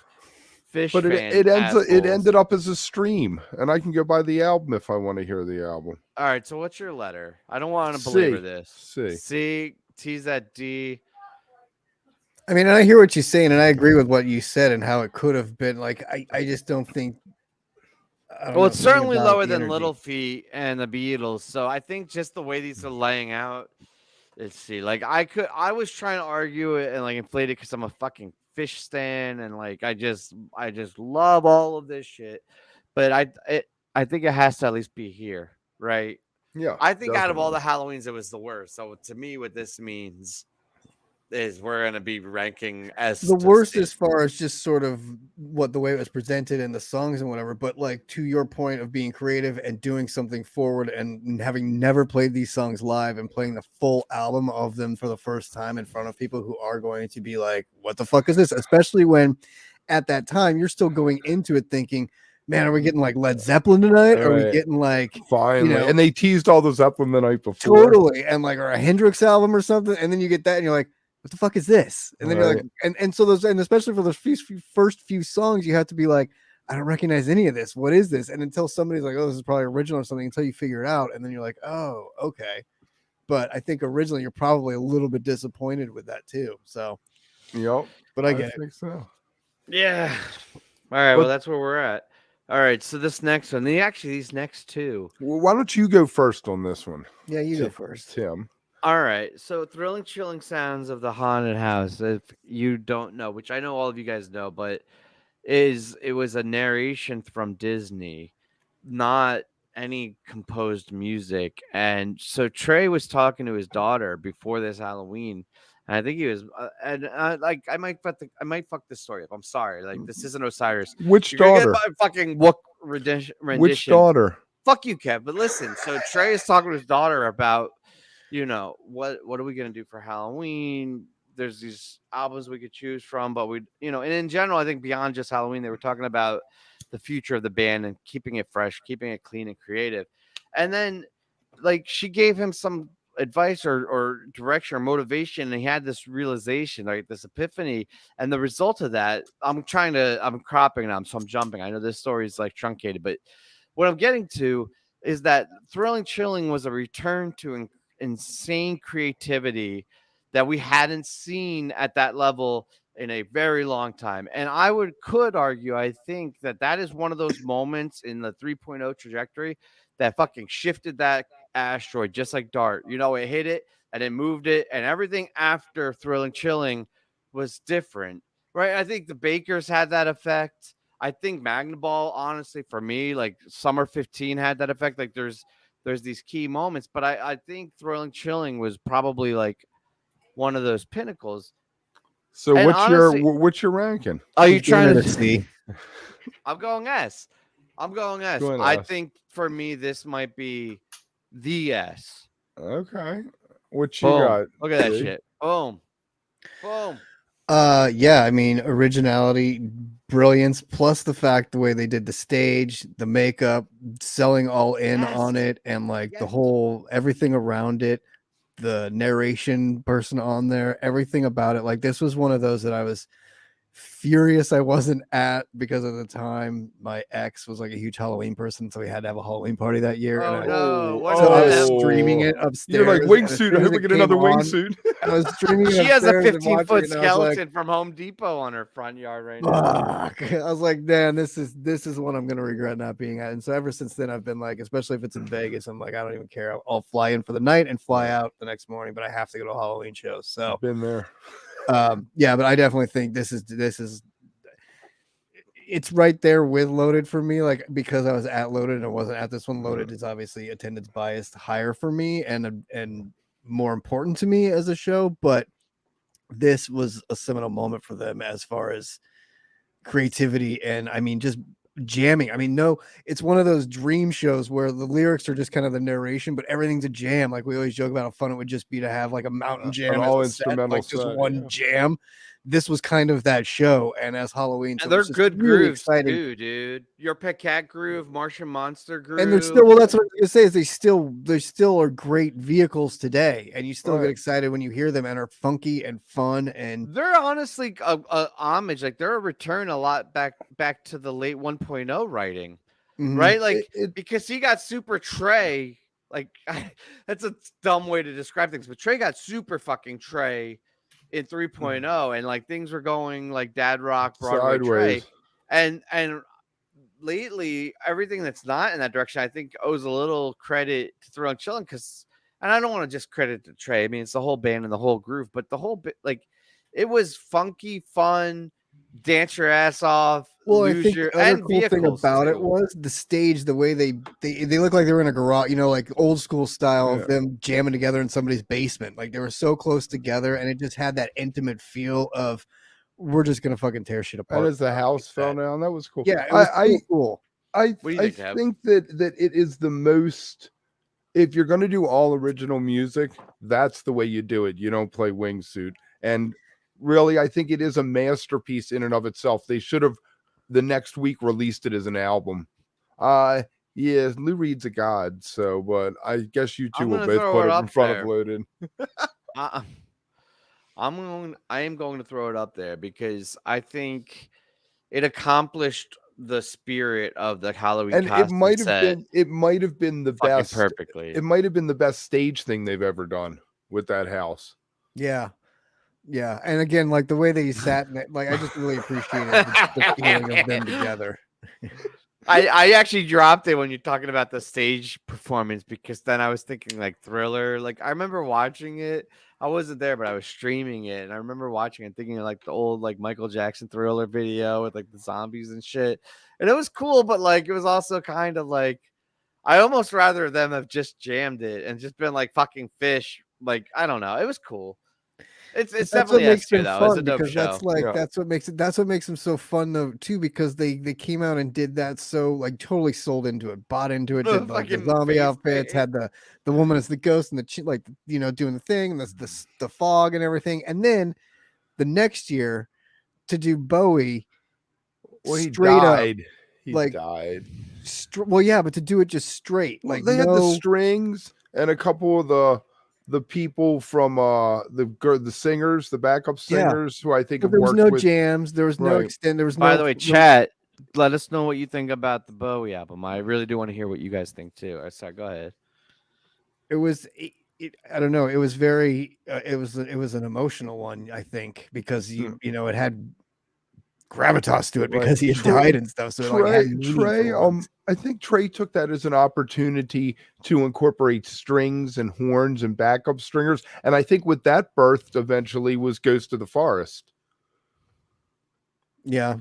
fish but fans. it assholes. ended up as a stream, and I can go buy the album if I want to hear the album. All right, so what's your letter? I don't want to belabor C. this. C. C. T's at D. I mean, and I hear what you're saying, and I agree with what you said and how it could have been. Like, I just don't think. Well, it's certainly about lower the than energy. Little Feat and the Beatles. So I think just the way these are laying out. Let's see. Like I was trying to argue it and like inflate it because I'm a fucking fish stan and like I just love all of this shit. But I think it has to at least be here, right? Yeah, I think out of all definitely. the Halloweens, it was the worst. So to me, what this means is we're gonna be ranking as The worst as far as just sort of what the way it was presented and the songs and whatever, but like to your point of being creative and doing something forward and having never played these songs live and playing the full album of them for the first time in front of people who are going to be like, what the fuck is this? Especially when at that time you're still going into it thinking, man, are we getting like Led Zeppelin tonight? Are we Right. getting like Finally, you know, and they teased all the Zeppelin the night before. totally and like or a Hendrix album or something, and then you get that and you're like, what the fuck is this? And then you're like, and so those, and especially for those first few songs, you have to be like, I don't recognize any of this. What is this? And until somebody's like, oh, this is probably original or something, until you figure it out, and then you're like, oh, okay. But I think originally you're probably a little bit disappointed with that too. So, Yep. but I get it. think so. Yeah. All right. But- Well, that's where we're at. All right. So this next one, these next two. Well, why don't you go first on this one, Yeah, you go first. Tim? All right. So thrilling, chilling sounds of the haunted house. If you don't know, which I know all of you guys know, but it was a narration from Disney, not any composed music. And so Trey was talking to his daughter before this Halloween. And I think he was, like I might fuck this story up. I'm sorry. Like this isn't Osiris. Which You're gonna daughter? get my fucking wook rendition. Which daughter? Fuck you, Kev. But listen, so Trey is talking to his daughter about, what are we gonna do for Halloween? There's these albums we could choose from, but and in general, I think beyond just Halloween, they were talking about the future of the band and keeping it fresh, keeping it clean and creative. And then, like, she gave him some advice or direction or motivation, and he had this realization, like this epiphany. And the result of that, I'm cropping now, so I'm jumping. I know this story is like truncated, but what I'm getting to is that Thrilling Chilling was a return to insane creativity that we hadn't seen at that level in a very long time. And I could argue, I think that is one of those moments in the 3.0 trajectory that fucking shifted that asteroid, just like Dart. It hit it and it moved it, and everything after Thrilling Chilling was different, right? I think the Bakers had that effect. I think Magnaball, honestly, for me, like Summer 15 had that effect. Like there's these key moments, but I think Thrilling Chilling was probably like one of those pinnacles. So And honestly, what's your ranking? Are you trying to see? I'm going S. Going I S. think for me, this might be the S. Okay. What you Boom. got? Look at that Dave? shit. Boom. Boom. Yeah, I mean, originality, brilliance, plus the fact the way they did the stage, the makeup, selling all in Yes. on it, and like the Yes. whole everything around it, the narration person on there, everything about it. Like this was one of those that I was furious I wasn't at, because at the time my ex was like a huge Halloween person, so we had to have a Halloween party that year. Oh, and no. What so I was happened? streaming it upstairs. You're like and as wingsuit. soon I as hope we it get came another on, wingsuit. I was streaming it She has a upstairs and watching 15-foot it, and I was like, skeleton from Home Depot on her front yard right now. fuck. I was like, man, this is what I'm gonna regret not being at. And so ever since then, I've been like, especially if it's in Vegas, I'm like, I don't even care. I'll fly in for the night and fly out the next morning, but I have to go to a Halloween show. So Been there. yeah, but I definitely think this is it's right there with Loaded for me, like because I was at Loaded and I wasn't at this one. Loaded is obviously attendance biased higher for me and more important to me as a show, but this was a seminal moment for them as far as creativity and I mean just jamming. I mean, no, it's one of those dream shows where the lyrics are just kind of the narration, but everything's a jam. Like we always joke about how fun it would just be to have like a mountain jam, An as all a set, instrumental like just set, one yeah. jam. This was kind of that show, and as Halloween, so And they're it's just good really grooves exciting. too, dude. Your Pet Cat groove, Martian Monster groove. And they're still well. That's what I was gonna say. Is they still are great vehicles today, and you still Right. get excited when you hear them and are funky and fun. And They're honestly a homage. Like they're a return a lot back to the late 1.0 writing, Mhm. right? Like It- because he got super Trey. Like that's a dumb way to describe things, but Trey got super fucking Trey in 3.0, and like things were going like Dad Rock, Broadway Trey, Sideways. and lately everything that's not in that direction, I think owes a little credit to Thrilling Chilling because, and I don't want to just credit to Trey. I mean, it's the whole band and the whole groove, but the whole bit, like, it was funky, fun, dance your ass off. well, I lose think your the other and cool thing vehicles, about it too. was the stage, the way they look like they were in a garage, you know, like old school style Yeah. of them jamming together in somebody's basement. Like they were so close together, and it just had that intimate feel of we're just gonna fucking tear shit apart. And as the house fell that. down, that was cool. Yeah, it was cool. I What do you think, Kev? think that it is the most. If you're going to do all original music, that's the way you do it. You don't play wingsuit. And really, I think it is a masterpiece in and of itself. They should have the next week released it as an album. Yeah, Lou Reed's a god. So, but I guess you two I'm will gonna both throw put it it in up front there. of Loaded. I am going to throw it up there because I think it accomplished the spirit of the Halloween And cast it might have been the fucking best. perfectly. It might have been the best stage thing they've ever done with that house. Yeah. Yeah. And again, like the way they sat in it, like I just really appreciated the feeling of them together. I actually dropped it when you're talking about the stage performance, because then I was thinking like Thriller. Like I remember watching it. I wasn't there, but I was streaming it, and I remember watching it, thinking of like the old like Michael Jackson Thriller video with like the zombies and shit. And it was cool, but like it was also kind of like I almost rather them have just jammed it and just been like fucking Fish. Like I don't know. It was cool. It's That's definitely what makes S2 them though. It's a fun, dope because show. that's like Yeah. that's what makes them so fun though too, because they came out and did that, so like totally sold into it, bought into it, The did like the fucking zombie face outfits, paint. had the woman as the ghost and the like, you know, doing the thing, and the fog and everything, and then the next year to do Bowie Well, he straight up, died. He like, died. well, yeah, but to do it just straight, Well, like they had the no, strings and a couple of the people from the singers, the backup Yeah. singers, who I think there have was worked no with. jams, there was no Right. extend, there was By no. the way, chat, let us know what you think about the Bowie album. I really do want to hear what you guys think too. So go ahead. It was I don't know, it was very it was an emotional one, I think, because you know, it had gravitas to it Right. because he had died and stuff, so it like had meaning for Trey, once. I think Trey took that as an opportunity to incorporate strings and horns and backup stringers, and I think what that birthed eventually was Ghost of the Forest. Yeah,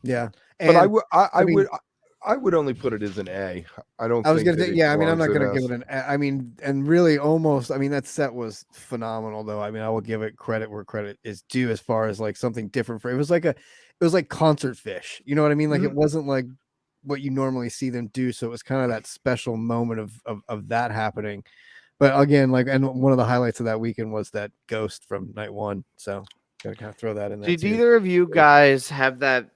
yeah. But I And would, mean, I would only put it as an A. I don't I was think gonna that say, it yeah, I mean, I'm belongs not in gonna give S. it an I mean, and really almost, I mean, that set was phenomenal though. I mean, I will give it credit where credit is due, as far as like something different for it was like concert Fish, you know what I mean? Like it wasn't like what you normally see them do, so it was kind of that special moment of that happening. But again, like, and one of the highlights of that weekend was that ghost from night one, so gotta kind of throw that in there Did too. either of you guys have that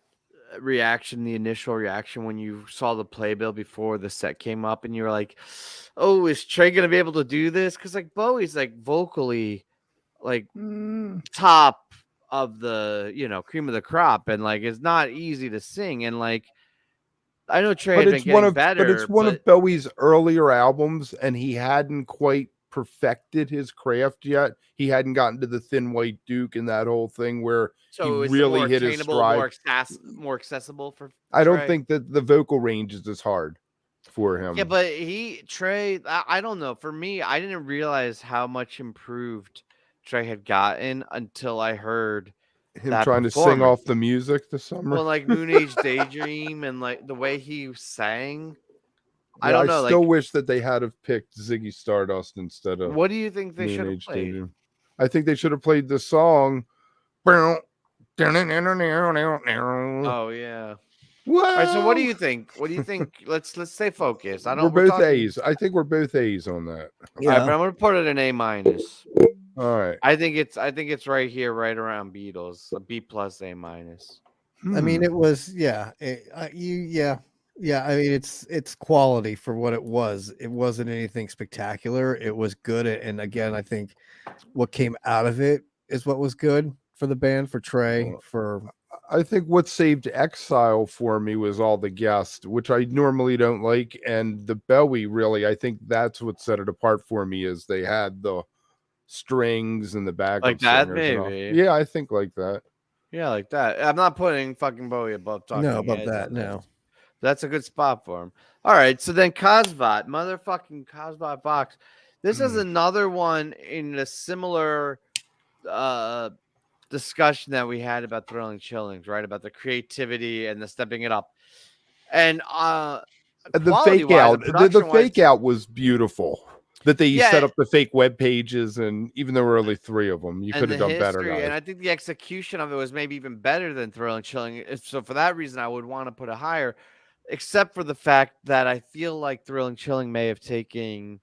reaction, the initial reaction, when you saw the playbill before the set came up and you were like, oh, is Trey gonna be able to do this? Because like Bowie's like vocally like top of the, you know, cream of the crop, and like it's not easy to sing, and like I know Trey But had been it's getting better, one of Bowie's earlier albums, and he hadn't quite perfected his craft yet. He hadn't gotten to the Thin White Duke and that whole thing where so he it's really more hit his attainable, stride. more accessible for I don't Trey. think that the vocal range is as hard for him. Yeah, but Trey, I don't know. For me, I didn't realize how much improved Trey had gotten until I heard him that trying to sing performance. off the music this summer. Well, like Moon Age Daydream and like the way he sang. I Yeah, don't know. I still Like, wish that they had have picked Ziggy Stardust instead of what do you think they Moon should have Age played? Daydream. I think they should have played the song. Oh yeah. Well, All right. So what do you think? What do you think? Let's stay focused. I we're don't. both talking, A's. I think we're both A's on that. All right, but I'm gonna put it an A minus. All right. I think it's right here, right around Beatles, a B plus, A minus. I mean, it was, yeah, I mean, it's quality for what it was. It wasn't anything spectacular. It was good, and again, I think what came out of it is what was good for the band, for Trey, for. I think what saved Exile for me was all the guests, which I normally don't like, and the Bowie really. I think that's what set it apart for me, is they had the strings and the backup Like that, singers and all. maybe. Yeah, I think like that. Yeah, like that. I'm not putting fucking Bowie above talking. No, above Heads that, on this. no. That's a good spot for him. All right, so then Cosbot, motherfucking Cosbot Box. This is another one in a similar discussion that we had about Thrilling Chillings, right? About the creativity and the stepping it up. And The fake out, the fake out was beautiful. That they set up the fake web pages, and even though there were only 3 of them, you could have done better. And I think the execution of it was maybe even better than Thrilling Chilling. So for that reason, I would want to put it higher, except for the fact that I feel like Thrilling Chilling may have taken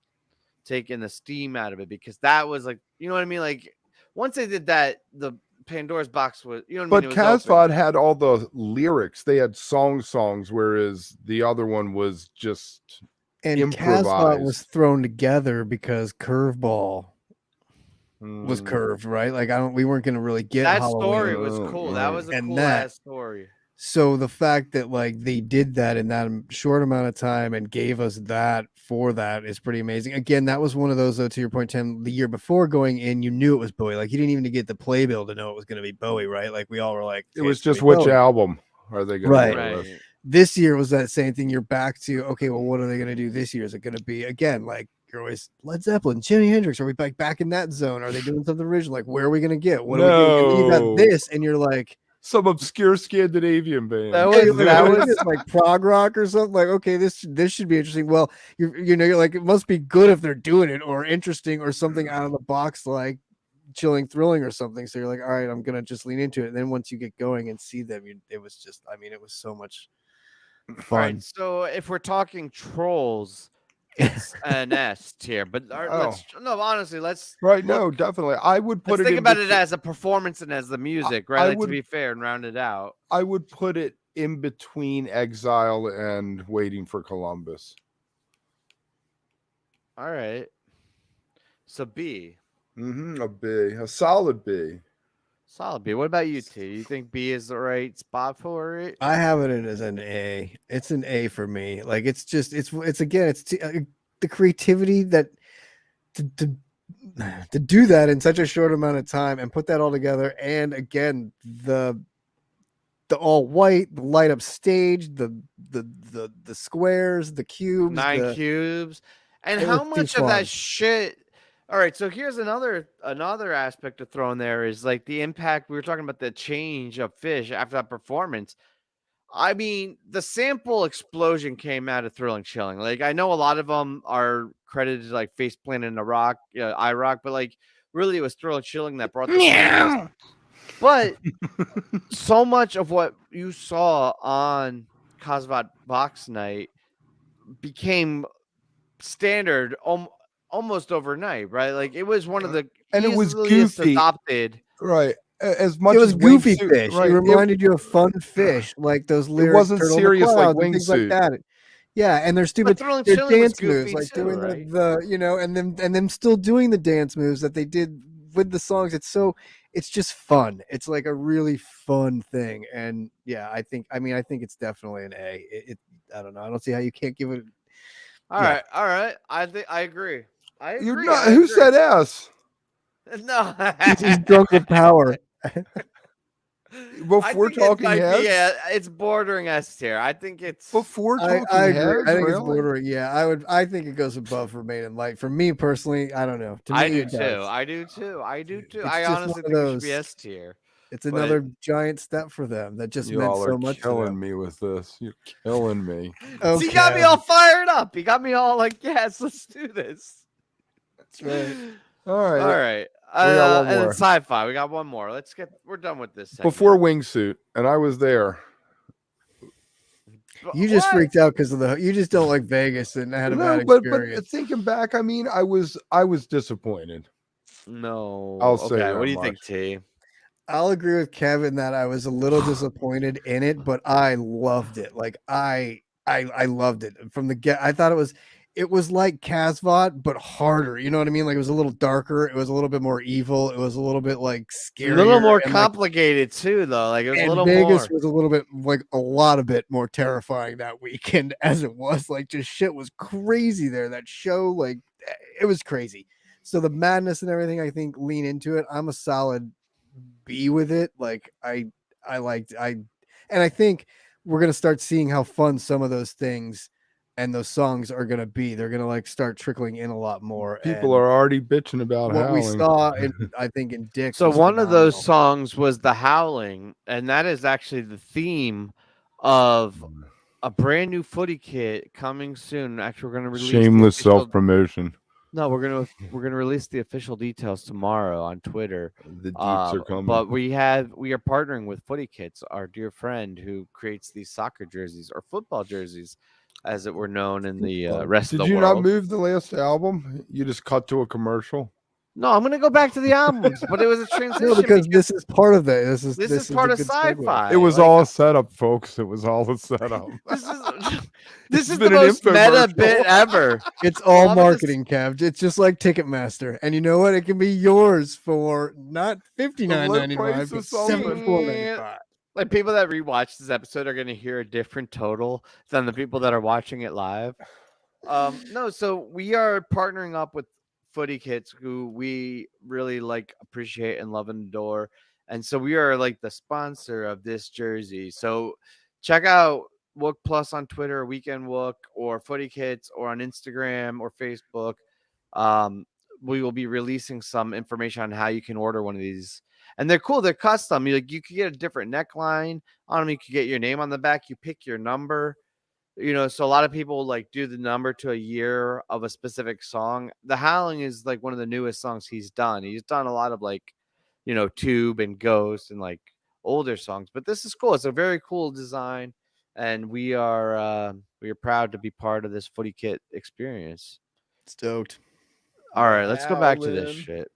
the steam out of it, because that was like, you know what I mean? Like once they did that, the Pandora's box was, you know what I mean? But Casvod had all the lyrics. They had songs, whereas the other one was just and Casbot was thrown together because Curveball was curved, right? Like we weren't gonna really get that Halloween. story was cool. That was a cool ass story. So the fact that like they did that in that short amount of time and gave us that for that is pretty amazing. Again, that was one of those, though, to your point, Tim, the year before going in, you knew it was Bowie. Like you didn't even get the playbill to know it was going to be Bowie, right? Like we all were like, It "Hey, was it's gonna just be which Bowie." album are they going Right. to go with? Right. This year was that same thing. You're back to, okay, well, what are they going to do this year? Is it going to be, again, like you're always Led Zeppelin, Jimi Hendrix? Are we back in that zone? Are they doing something original? Like, where are we going to get? What are we getting? And then you got No. this, and you're like, Some obscure Scandinavian band. That hey, was- like, that what is was- this, like prog rock or something. Like, okay, this should be interesting. Well, you're like, it must be good if they're doing it, or interesting, or something out of the box, like chilling, thrilling, or something. So you're like, all right, I'm gonna just lean into it. And then once you get going and see them, it was just, I mean, it was so much All fun. right, so if we're talking trolls, it's an S tier. But honestly, let's Right? No, definitely. I would put let's it. think in about it between- as a performance and as the music, right? I Like, would- to be fair and round it out. I would put it in between Exile and Waiting for Columbus. All right. So B, A B, a solid B. solid B. What about you, T? You think B is the right spot for it? I have it as an A. It's an A for me. Like it's just it's again it's the creativity that to do that in such a short amount of time and put that all together, and again the all white, the light up stage, the squares, the cubes, 9 cubes. And It how was too much of fun. that shit? All right, so here's another aspect to throw in there is like the impact. We were talking about the change of Fish after that performance. I mean, the sample explosion came out of Thrilling Chilling. Like, I know a lot of them are credited to like Faceplant and the Rock, iRock, but like really it was Thrilling Chilling that brought the samples. But so much of what you saw on Kasvat Box Night became standard almost overnight, right? Like it was one of the And it was easiest goofy. adopted. Right. As much it was as goofy Wingsuit- fish. Right. It reminded you of fun fish, like those lyrics. wasn't Turtle in the serious like Clouds and things like Wingsuit. that. Yeah, and they're But stupid. Thrilling Their Chilling was dance moves, goofy like too, doing right? and them still doing the dance moves that they did with the songs. It's just fun. It's like a really fun thing, and yeah, I think it's definitely an A. I don't know. I don't see how you can't give it. All Yeah. right. I think I agree. You're not. Who said S? No? He's drunk with power. Before talking heads. Yeah, it's bordering S tier. I think it's. Before talking I agree. heads. I think it's really? bordering. Yeah, I think it goes above Remain in Light. For me personally, I don't know. To me, I do it too. does. I do too. I It's honestly just think one it of should be those- S tier. It's another giant step for them that just meant Y'all so are much to killing them. me with this. You're killing me. Okay. He got me all fired up. He got me all like, yes, let's do this. That's right. All right. All right. got one And then more. sci-fi. We got one more. We're done with this. segment. Before Wingsuit, and I was there. You just What? freaked out because of you just don't like Vegas and had a bad but experience. thinking back, I mean, I was disappointed. No. I'll say okay. that What do you much. think, T? I'll agree with Kevin that I was a little disappointed in it, but I loved it. Like I loved it from the get. I thought it was like Kasvat, but harder. You know what I mean? Like it was a little darker. It was a little bit more evil. It was a little bit like scary. A little more complicated too, though. Like it was a little Vegas more. was a little bit like a lot of bit more terrifying that weekend as it was. Like just shit was crazy there. That show, like it was crazy. So the madness and everything, I think, lean into it. I'm a solid B with it. Like I think we're gonna start seeing how fun some of those things and those songs are gonna be. They're gonna like start trickling in a lot more. People and are already bitching about what we howling. saw, I think, in Dick. So was one of those phenomenal. songs was The Howling, and that is actually the theme of a brand new footy kit coming soon. Actually, we're gonna release the Shameless official- self promotion. No, we're gonna release the official details tomorrow on Twitter. The deeps are coming. But we are partnering with Footy Kits, our dear friend who creates these soccer jerseys or football jerseys, as it were known in the rest Did of the you world. not move the last album? You just cut to a commercial. No, I'm gonna go back to the albums, but it was a transition. No, because this is part of that. This this is is part a of good segue. sci-fi. It was Like, all a setup, folks. It was all a setup. This is It's the been an most meta infomercial. bit ever. It's all Love it. marketing, Kev. It's just like Ticketmaster, and you know what? It can be yours for not $59.95, price but of something. $74.95. Like people that rewatch this episode are gonna hear a different total than the people that are watching it live. No, so we are partnering up with Footy Kits, who we really like, appreciate, and love and adore. And so we are like the sponsor of this jersey. So check out Wook Plus on Twitter, Weekend Wook, or Footy Kits, or on Instagram or Facebook. We will be releasing some information on how you can order one of these. And they're cool. They're custom. You could get a different neckline on them. You could get your name on the back. You pick your number. So a lot of people like do the number to a year of a specific song. The Howling is like one of the newest songs he's done. He's done a lot of like, Tube and Ghost and like older songs, but this is cool. It's a very cool design, and we are proud to be part of this Footy Kit experience. Stoked. All right, let's go back to this Howlin'. shit.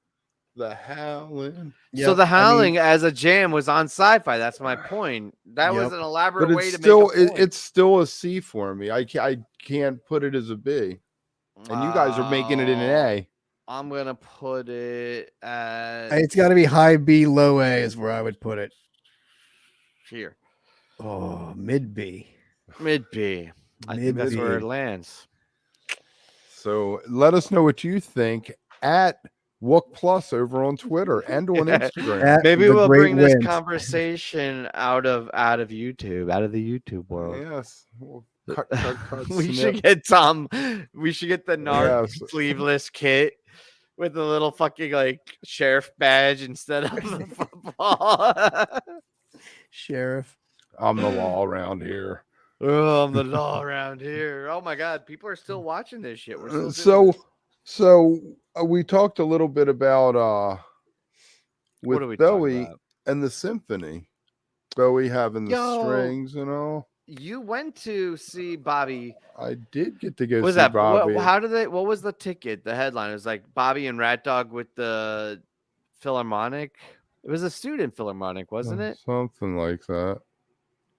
The Howling. So the Howling as a jam was on Sci-Fi. That's my point. That was an elaborate But way it's to still make a point. it's still a C for me. I can't put it as a B. And you guys are making it an A. I'm gonna put it at It's got to be high B, low A is where I would put it. here. Oh, mid B. Mid B. I think that's where it lands. So let us know what you think at Wook Plus over on Twitter and on Instagram. Maybe The we'll great bring this wins. conversation out of YouTube, out of the YouTube world. Yes. We'll cut, We snip. should get Tom. We should get the NARC Yes. sleeveless kit with the little fucking like sheriff badge instead of the football. Sheriff. I'm the law around here. Oh, I'm the law around here. Oh my god, people are still watching this shit. We're still doing So we talked a little bit about What are we with talking Bowie about? and the symphony. Bowie having the Yo. strings and all. You went to see Bobby. I did get to go What was see that? Bobby. What was the ticket? The headline it was like Bobby and Rat Dog with the Philharmonic. It was a student Philharmonic, wasn't it? Something like that.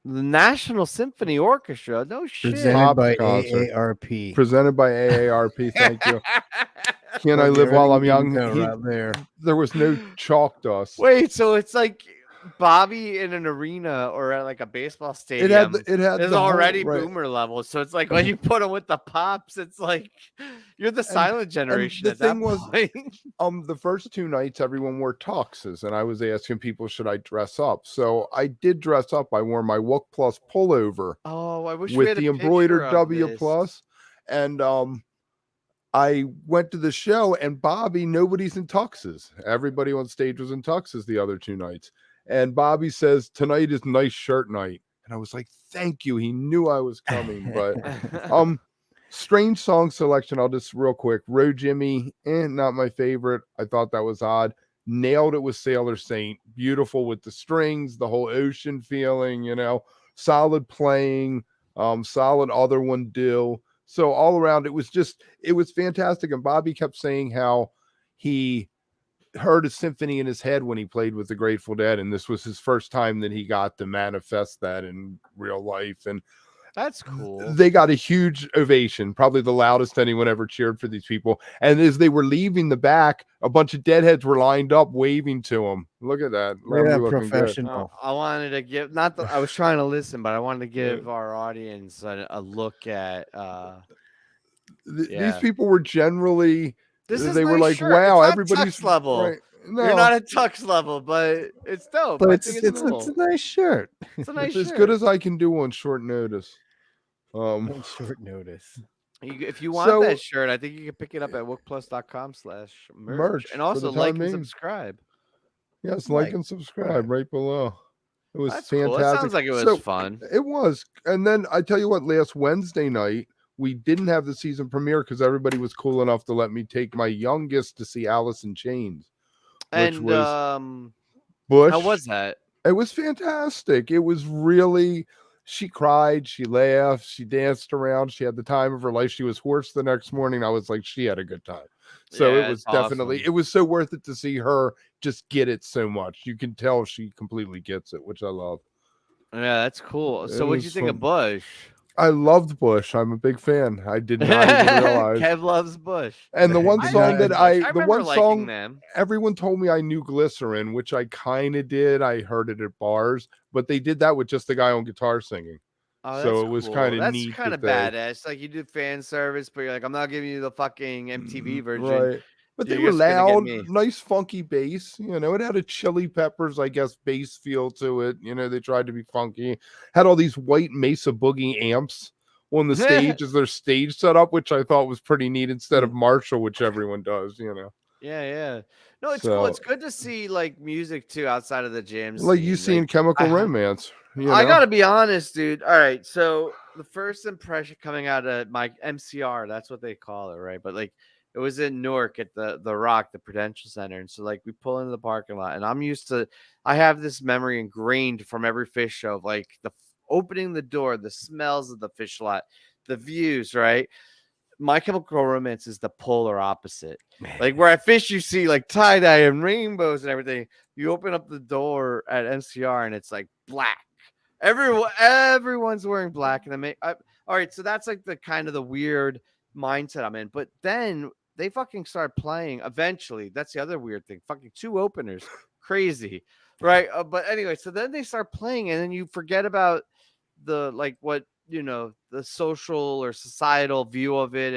The National Symphony Orchestra. No shit. Presented Pop by concert. AARP. Presented by AARP. Thank you. Can I live while I'm young? Right there. There was no chalk dust. Wait, so it's like Bobby in an arena or at like a baseball stadium. It had It's the whole- already right. boomer level. So it's like when you put them with the pops, it's like you're the silent generation the at that thing was- point. The first two nights everyone wore tuxes, and I was asking people, should I dress up? So I did dress up. I wore my Wook Plus pullover Oh, I wish we with had a the picture embroidered of W this. plus, and I went to the show, and Bobby, nobody's in tuxes. Everybody on stage was in tuxes the other two nights. And Bobby says, tonight is nice shirt night. And I was like, thank you. He knew I was coming. But strange song selection. I'll just real quick. Row Jimmy, not my favorite. I thought that was odd. Nailed it with Sailor Saint. Beautiful with the strings, the whole ocean feeling, solid playing, solid other one Dill. So all around, it was fantastic. And Bobby kept saying how he heard a symphony in his head when he played with the Grateful Dead, and this was his first time that he got to manifest that in real life. And That's cool. they got a huge ovation, probably the loudest anyone ever cheered for these people. And as they were leaving the back, a bunch of deadheads were lined up waving to him. Look at that. Yeah, Looking good. professional. I wanted to give not that I was trying to listen, but I wanted to give our audience a look at These people were generally this is they were nice like, shirt. wow, It's not everybody's tux level. right. No, You're not at tux level, but it's dope. But I it's think a nice shirt. It's a nice it's as shirt. good as I can do on short notice. On short notice. If you want that shirt, I think you can pick it up at wookplus.com/merch. And for also the like time and being. subscribe. Yes, like and subscribe right below. It was That's fantastic. cool. It sounds like it was So, fun. It was. And then I tell you what, last Wednesday night, we didn't have the season premiere because everybody was cool enough to let me take my youngest to see Alice in Chains. Which And was Bush. how was that? It was fantastic. It was really, she cried, she laughed, she danced around, she had the time of her life. She was hoarse the next morning. I was like, she had a good time. So Yeah, it was it's definitely, awesome. it was so worth it to see her just get it so much. You can tell she completely gets it, which I love. Yeah, that's cool. It So what do you was think of fun. Bush? I loved Bush. I'm a big fan. I did not even realize. Kev loves Bush. And the one I song know, that I the remember one liking song them. everyone told me I knew Glycerin, which I kind of did. I heard it at bars, but they did that with just the guy on guitar singing. Oh, So that's it was cool. kind of That's neat. kind of that they- badass. Like you do fan service, but you're like, I'm not giving you the fucking MTV version. Right. But they You're were just gonna get loud, me. nice, funky bass. You know, it had a Chili Peppers, I guess, bass feel to it. You know, they tried to be funky. Had all these white Mesa Boogie amps on the stage as their stage setup, which I thought was pretty neat instead of Marshall, which everyone does, you know. Yeah. No, it's cool. It's good to see like music too outside of the jam Like scene. you seen Chemical Romance. You know? I gotta be honest, dude. All right, so the first impression coming out of my MCR, that's what they call it, right? But like it was in Newark at the Rock, the Prudential Center, and so like we pull into the parking lot, and I'm used to. I have this memory ingrained from every fish show, of like opening the door, the smells of the fish lot, the views, right? My Chemical Romance is the polar opposite. Like where at Fish, you see like tie dye and rainbows and everything. You open up the door at MCR and it's like black. Everyone's wearing black, and all right. So that's like the kind of the weird mindset I'm in. But then they fucking start playing. Eventually, that's the other weird thing. Fucking 2 openers, crazy, right? But anyway, so then they start playing, and then you forget about the like what the social or societal view of it,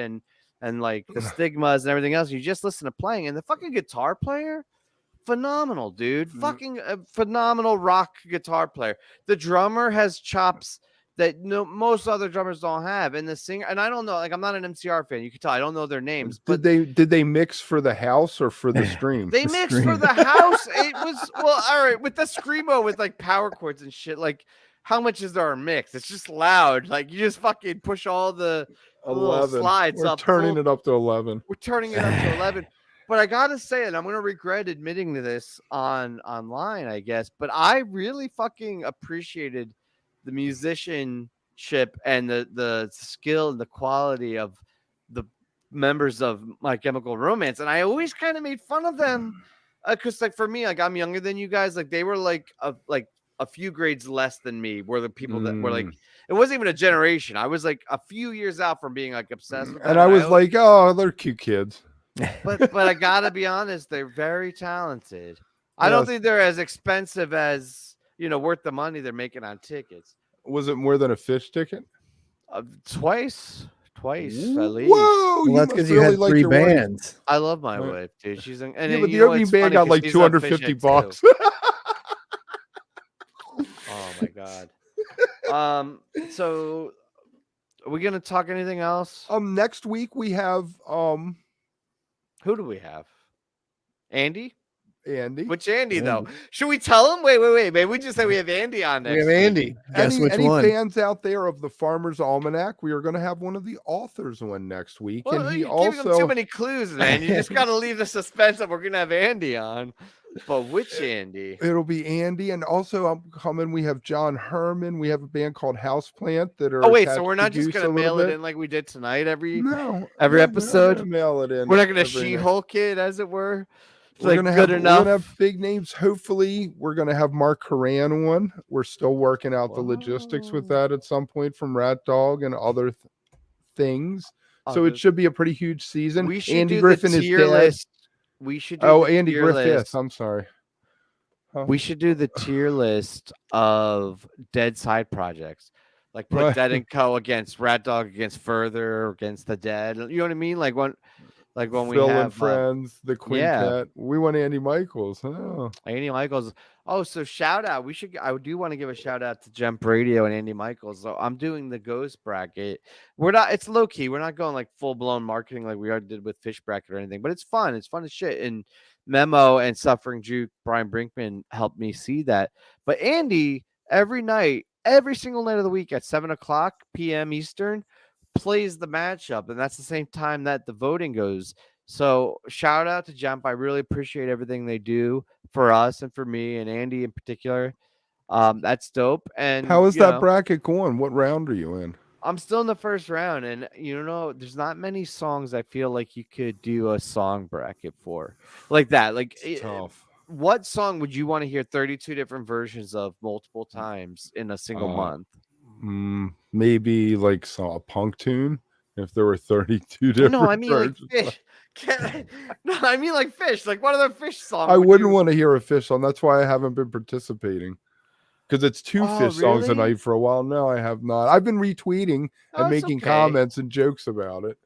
and like the stigmas and everything else. You just listen to playing, and the fucking guitar player. Phenomenal, dude. Fucking phenomenal rock guitar player. The drummer has chops that most other drummers don't have. And the singer, and I don't know, like I'm not an MCR fan. You can tell I don't know their names. But did they mix for the house or for the stream? They mixed for the house. It was all right with the screamo with like power chords and shit. Like, how much is there a mix? It's just loud. Like you just fucking push all the little slides We're up. turning it up to 11. We're turning it up to 11. But I gotta say, and I'm gonna regret admitting to this online, I guess, but I really fucking appreciated the musicianship and the skill and the quality of the members of My Chemical Romance, and I always kind of made fun of them because, like, for me, like I'm younger than you guys, like they were like a few grades less than me. Were the people that were like, it wasn't even a generation. I was like a few years out from being like obsessed with them, and I was like, oh, they're cute kids. But I gotta be honest, they're very talented. I don't think they're as expensive as worth the money they're making on tickets. Was it more than a Fish ticket? Twice at least. Whoa! Well, that's because you had 3 bands. I love my wife, dude. She's but the opening band got like $250. Oh my god. So are we gonna talk anything else? Next week we have who do we have? Andy? Which Andy though? Should we tell him? Wait. Maybe we just say we have Andy on next. We have Andy. Guess which one? Any fans out there of the Farmer's Almanac? We are going to have one of the authors on next week, well, and he you're also giving them too many clues, man. You just got to leave the suspense that we're going to have Andy on. But which Andy? It'll be Andy, and also I'm coming. We have John Herman. We have a band called Houseplant that are. Oh wait, so we're not just going to mail it in like we did tonight every episode. Mail it in. We're not going to She-Hulk it, as it were. We're gonna have big names. Hopefully, we're gonna have Mark Horan on. We're still working out the logistics with that at some point from Rat Dog and other things. So it should be a pretty huge season. Andy Griffin is dead. We should do Andy Griffith. I'm sorry. We should do the tier list of dead side projects. Like put Dead and Co against Rat Dog, against Further, against the Dead. You know what I mean? Like when Phil we have and Friends, the Quintet. We want Andy Michaels. Oh. Andy Michaels. Oh, so shout out. I do want to give a shout out to Jump Radio and Andy Michaels. So I'm doing the Ghost bracket. It's low key. We're not going like full blown marketing like we already did with Fish Bracket or anything, but it's fun. It's fun as shit. And Memo and Suffering Juke, Brian Brinkman helped me see that. But Andy, every single night of the week at 7:00 p.m. Eastern, plays the matchup, and that's the same time that the voting goes. So shout out to Jump. I really appreciate everything they do for us and for me and Andy in particular. That's dope. And how is that bracket going? What round are you in? I'm still in the first round, and there's not many songs I feel like you could do a song bracket for like that. Like tough. What song would you want to hear 32 different versions of multiple times in a single month? Maybe like a punk tune. If there were 32 different No, I mean like versions. fish. No, I mean like fish. Like what other fish song? I would wouldn't you- want to hear a Fish song. That's why I haven't been participating. Because it's two Oh, Fish songs a really? night for a while. No, I have not. I've been retweeting Oh, and it's making okay. comments and jokes about it.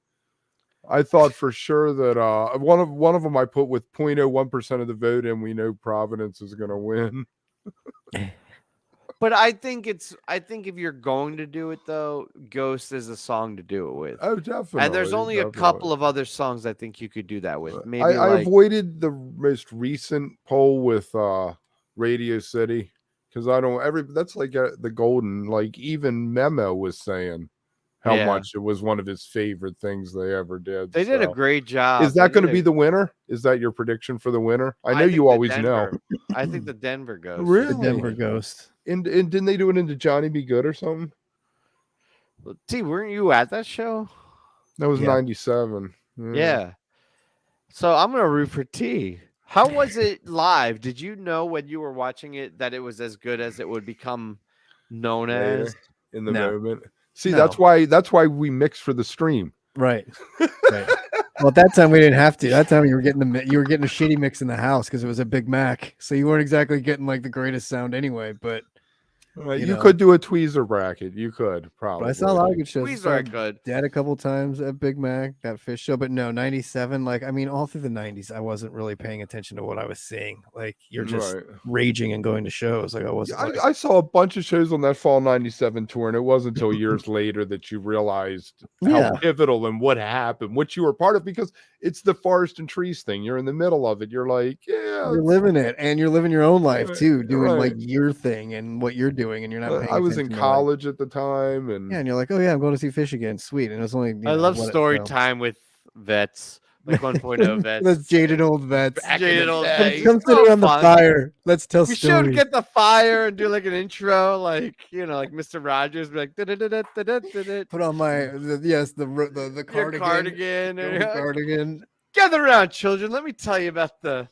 I thought for sure that one of them I put with 0.01% of the vote, and we know Providence is going to win. But I think if you're going to do it though, Ghost is a song to do it with. Oh, definitely. And there's only a couple of other songs I think you could do that with. Maybe I like avoided the most recent poll with Radio City because I don't that's like the golden, like even Memo was saying how Yeah. much it was one of his favorite things they ever did. they did a so. great job. Is that going to be the winner? Is that your prediction for the winner? I know think you the always know. Denver- I think the Denver Ghost. is Really? The gonna Denver win. Ghost. And didn't they do it into Johnny Be Good or something? T, weren't you at that show? That was Yeah. 97. Yeah. So I'm gonna root for T. How was it live? Did you know when you were watching it that it was as good as it would become known Later, as? in the No. moment. See, No. that's why we mixed for the stream. Right. Right. Well, at that time we didn't have to. That time you were getting a shitty mix in the house because it was a Big Mac, so you weren't exactly getting like the greatest sound anyway. But You know. could do a tweezer bracket. You could probably. I saw a lot of good shows. These I are saw good. Dad a couple times at Big Mac, that Fish show, but no, 97. Like, I mean, all through the 90s, I wasn't really paying attention to what I was seeing. Like, you're just Right. raging and going to shows. Like, I wasn't. like, I saw a bunch of shows on that fall 97 tour, and it wasn't until years later that you realized Yeah. how pivotal and what happened, what you were part of, because it's the forest and trees thing. You're in the middle of it. You're like, yeah. You're living it, and you're living your own life Right, too, doing like right. your thing and what you're doing, and you're not. Paying I was in attention to, college at the time, and yeah, and you're like, oh yeah, I'm going to see Fish again. Sweet, and it was only. I love story time with vets, like 1.0 vets. Let's jaded old vets. Back in Jaded the old day. vets. Come It's sit so around the fun. fire. Let's tell We stories. should get the fire and do like an intro, like like Mr. Rogers, be like da-da-da-da-da-da-da-da. Put on my the Your cardigan. cardigan. The and- cardigan. Gather around, children. Let me tell you about the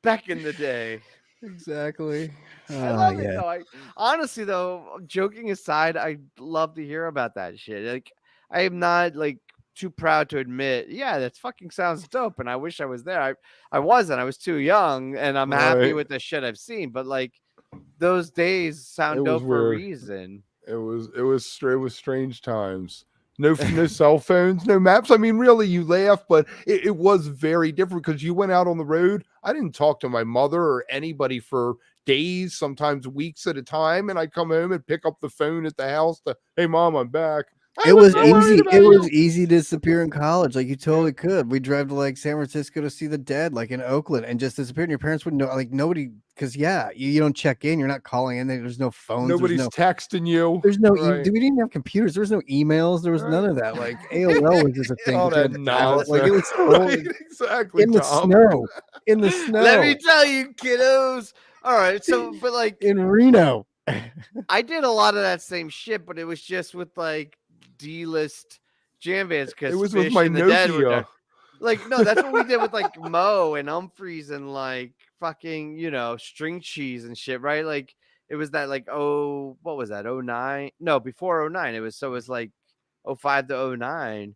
back in the day. Exactly. I love it though. Honestly though, joking aside, I love to hear about that shit. Like I am not like too proud to admit, yeah, that fucking sounds dope, and I wish I was there. I wasn't. I was too young, and I'm happy Right. with the shit I've seen. But like those days sound It was dope for a weird. reason. it was strange times. No cell phones, no maps. I mean, really, you laugh, but it was very different because you went out on the road. I didn't talk to my mother or anybody for days, sometimes weeks at a time, and I'd come home and pick up the phone at the house to, hey mom, I'm back. I It was not worried easy. about It was you. easy to disappear in college. Like you totally could. We drive to like San Francisco to see the Dead, like in Oakland, and just disappear. And your parents wouldn't know. Like nobody, because you don't check in. You're not calling in. There's no phones. Nobody's texting you. There's no. Right. We didn't have computers. There was no emails. There was Right. none of that. Like AOL was just a thing. All but you that had to dial it. nonsense. Like it was Right, totally exactly. in the Tom. snow. In the snow. Let me tell you, kiddos. All right, so but like in Reno. I did a lot of that same shit, but it was just with like D-list jam bands because It was with my Nokia. Like, no, that's what we did with like Mo and Humphreys and like fucking, string cheese and shit, right? Like it was that like, what was that? 09? No, before 09. It was like 05 to 09.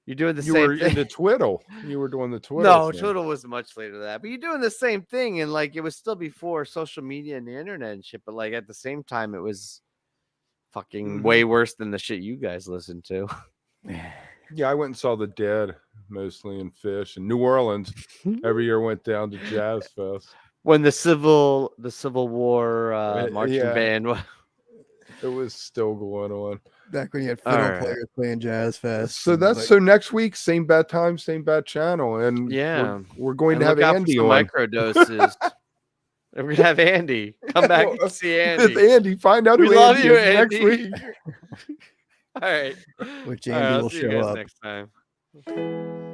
You're doing the You same were thing. into Twiddle. You were doing the Twiddle. No, thing. Twiddle was much later than that. But you're doing the same thing, and like it was still before social media and the internet and shit. But like at the same time, it was fucking way worse than the shit you guys listened to. Yeah, I went and saw the Dead mostly in Fish in New Orleans. Every year went down to Jazz Fest. When the Civil War marching yeah. band. It was still going on. Back when you had fiddle Alright. players playing Jazz Fest. So and, that's like, so next week, same bad time, same bad channel, and Yeah. we're going And to have look out for Andy some on. micro doses. We're gonna have Andy come back Well, and see With Andy. Andy, find out We who love Andy you, is next Andy. week. All right. Which All right, Andy I'll will see you show guys up. next time.